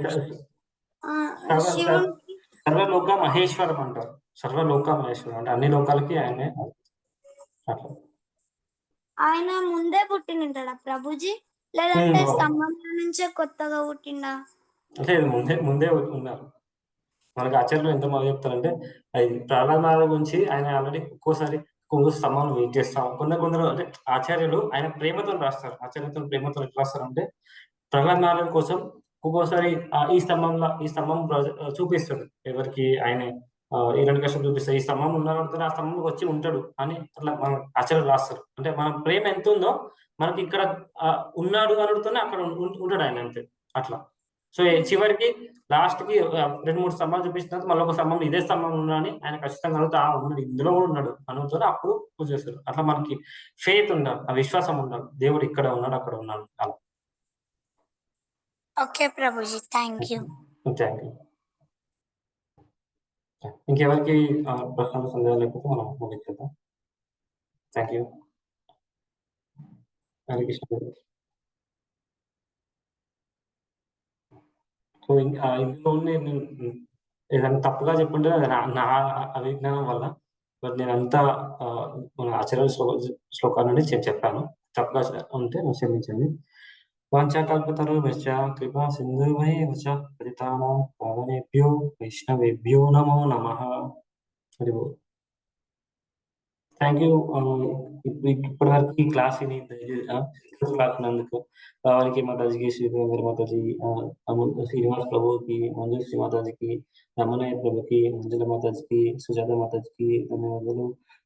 సర్వలోక మహేశ్వరం అంటారు, సర్వలోక మహేశ్వరం అంటే అన్ని లోకాలకి ఆయనే. అట్లా ఆయన ముందే పుట్టినంటాడా ప్రభుజీ, లేదంటే స్తంభంలో నుంచే కొత్తగా పుట్టిండా? లేదు, ముందే ఉన్నారు. మనకి ఆచార్యులు ఎంత బాగా చెప్తారంటే, అది ప్రహ్లాద గురించి ఆయన ఆల్రెడీ ఒక్కోసారి స్తంభంలో వెయిట్ చేస్తాం. కొందరు అంటే ఆచార్యులు ఆయన ప్రేమతో రాస్తారు. ఆచార్యులతో ప్రేమతో ఎట్లా రాస్తారు అంటే, ప్రహ్లాద కోసం ఒక్కోసారి ఈ స్తంభం చూపిస్తాడు ఎవరికి, ఆయన ఈ రెండు కష్టం చూపిస్తాడు, ఈ స్తంభం ఉన్నాడు, ఆ స్తంభంకి వచ్చి ఉంటాడు అని అట్లా మన ఆచార్యులు రాస్తారు. అంటే మన ప్రేమ ఎంత ఉందో మనకి ఇక్కడ ఉన్నాడు అనుడుతోనే అక్కడ ఉంటాడు ఆయన, అంతే అట్లా. సో చివరికి లాస్ట్ కి 2-3 స్తంభాలు చూపించిన తర్వాత మళ్ళీ ఒక స్తంభం ఇదే స్తంభం ఉన్నాడని ఆయన ఖచ్చితంగా అడుగుతా ఉన్నాడు, ఇందులో కూడా ఉన్నాడు అనుకుంటారు, అప్పుడు పూజ చేస్తారు. అట్లా మనకి ఫెయిత్ ఉండాలి, ఆ విశ్వాసం ఉండాలి, దేవుడు ఇక్కడ ఉన్నాడు అక్కడ ఉన్నాడు అలా. Okay Prabhuji, thank you. ఇంకెవరికి ప్రశ్నలు, సందేహాలు లేకపోతే మనం ముగించేద్దాం. Thank you. Hare Krishna. So ఇందులో నేను ఏదైనా తప్పుగా చెప్పుంటే అది నా అవిజ్ఞానం వల్ల, బట్ నేను అంతా మన ఆచార్య శ్లోకాల నుండి చెప్పాను. తప్పుగా ఉంటే క్షమించండి. వాంఛాకల్పతరుభ్యశ్చ కృపా సింధుభైర్య చ పతితానాం పావనేభ్యో వైష్ణవేభ్యో నమో నమః. హరి బోల్. Thank you. ఇప్పటి వరకు ఈ క్లాస్ క్లాస్ ఉన్నందుకు రావానికి మాతాజీకి, శ్రీధర్ మాతాజీ, శ్రీనివాస్ ప్రభుకి, మంజుశ్రీ మాతాజీకి, రమణయ్య ప్రభుకి, మంజుల మాతాజీకి, సుజాత మాతాజీకి ధన్యవాదాలు.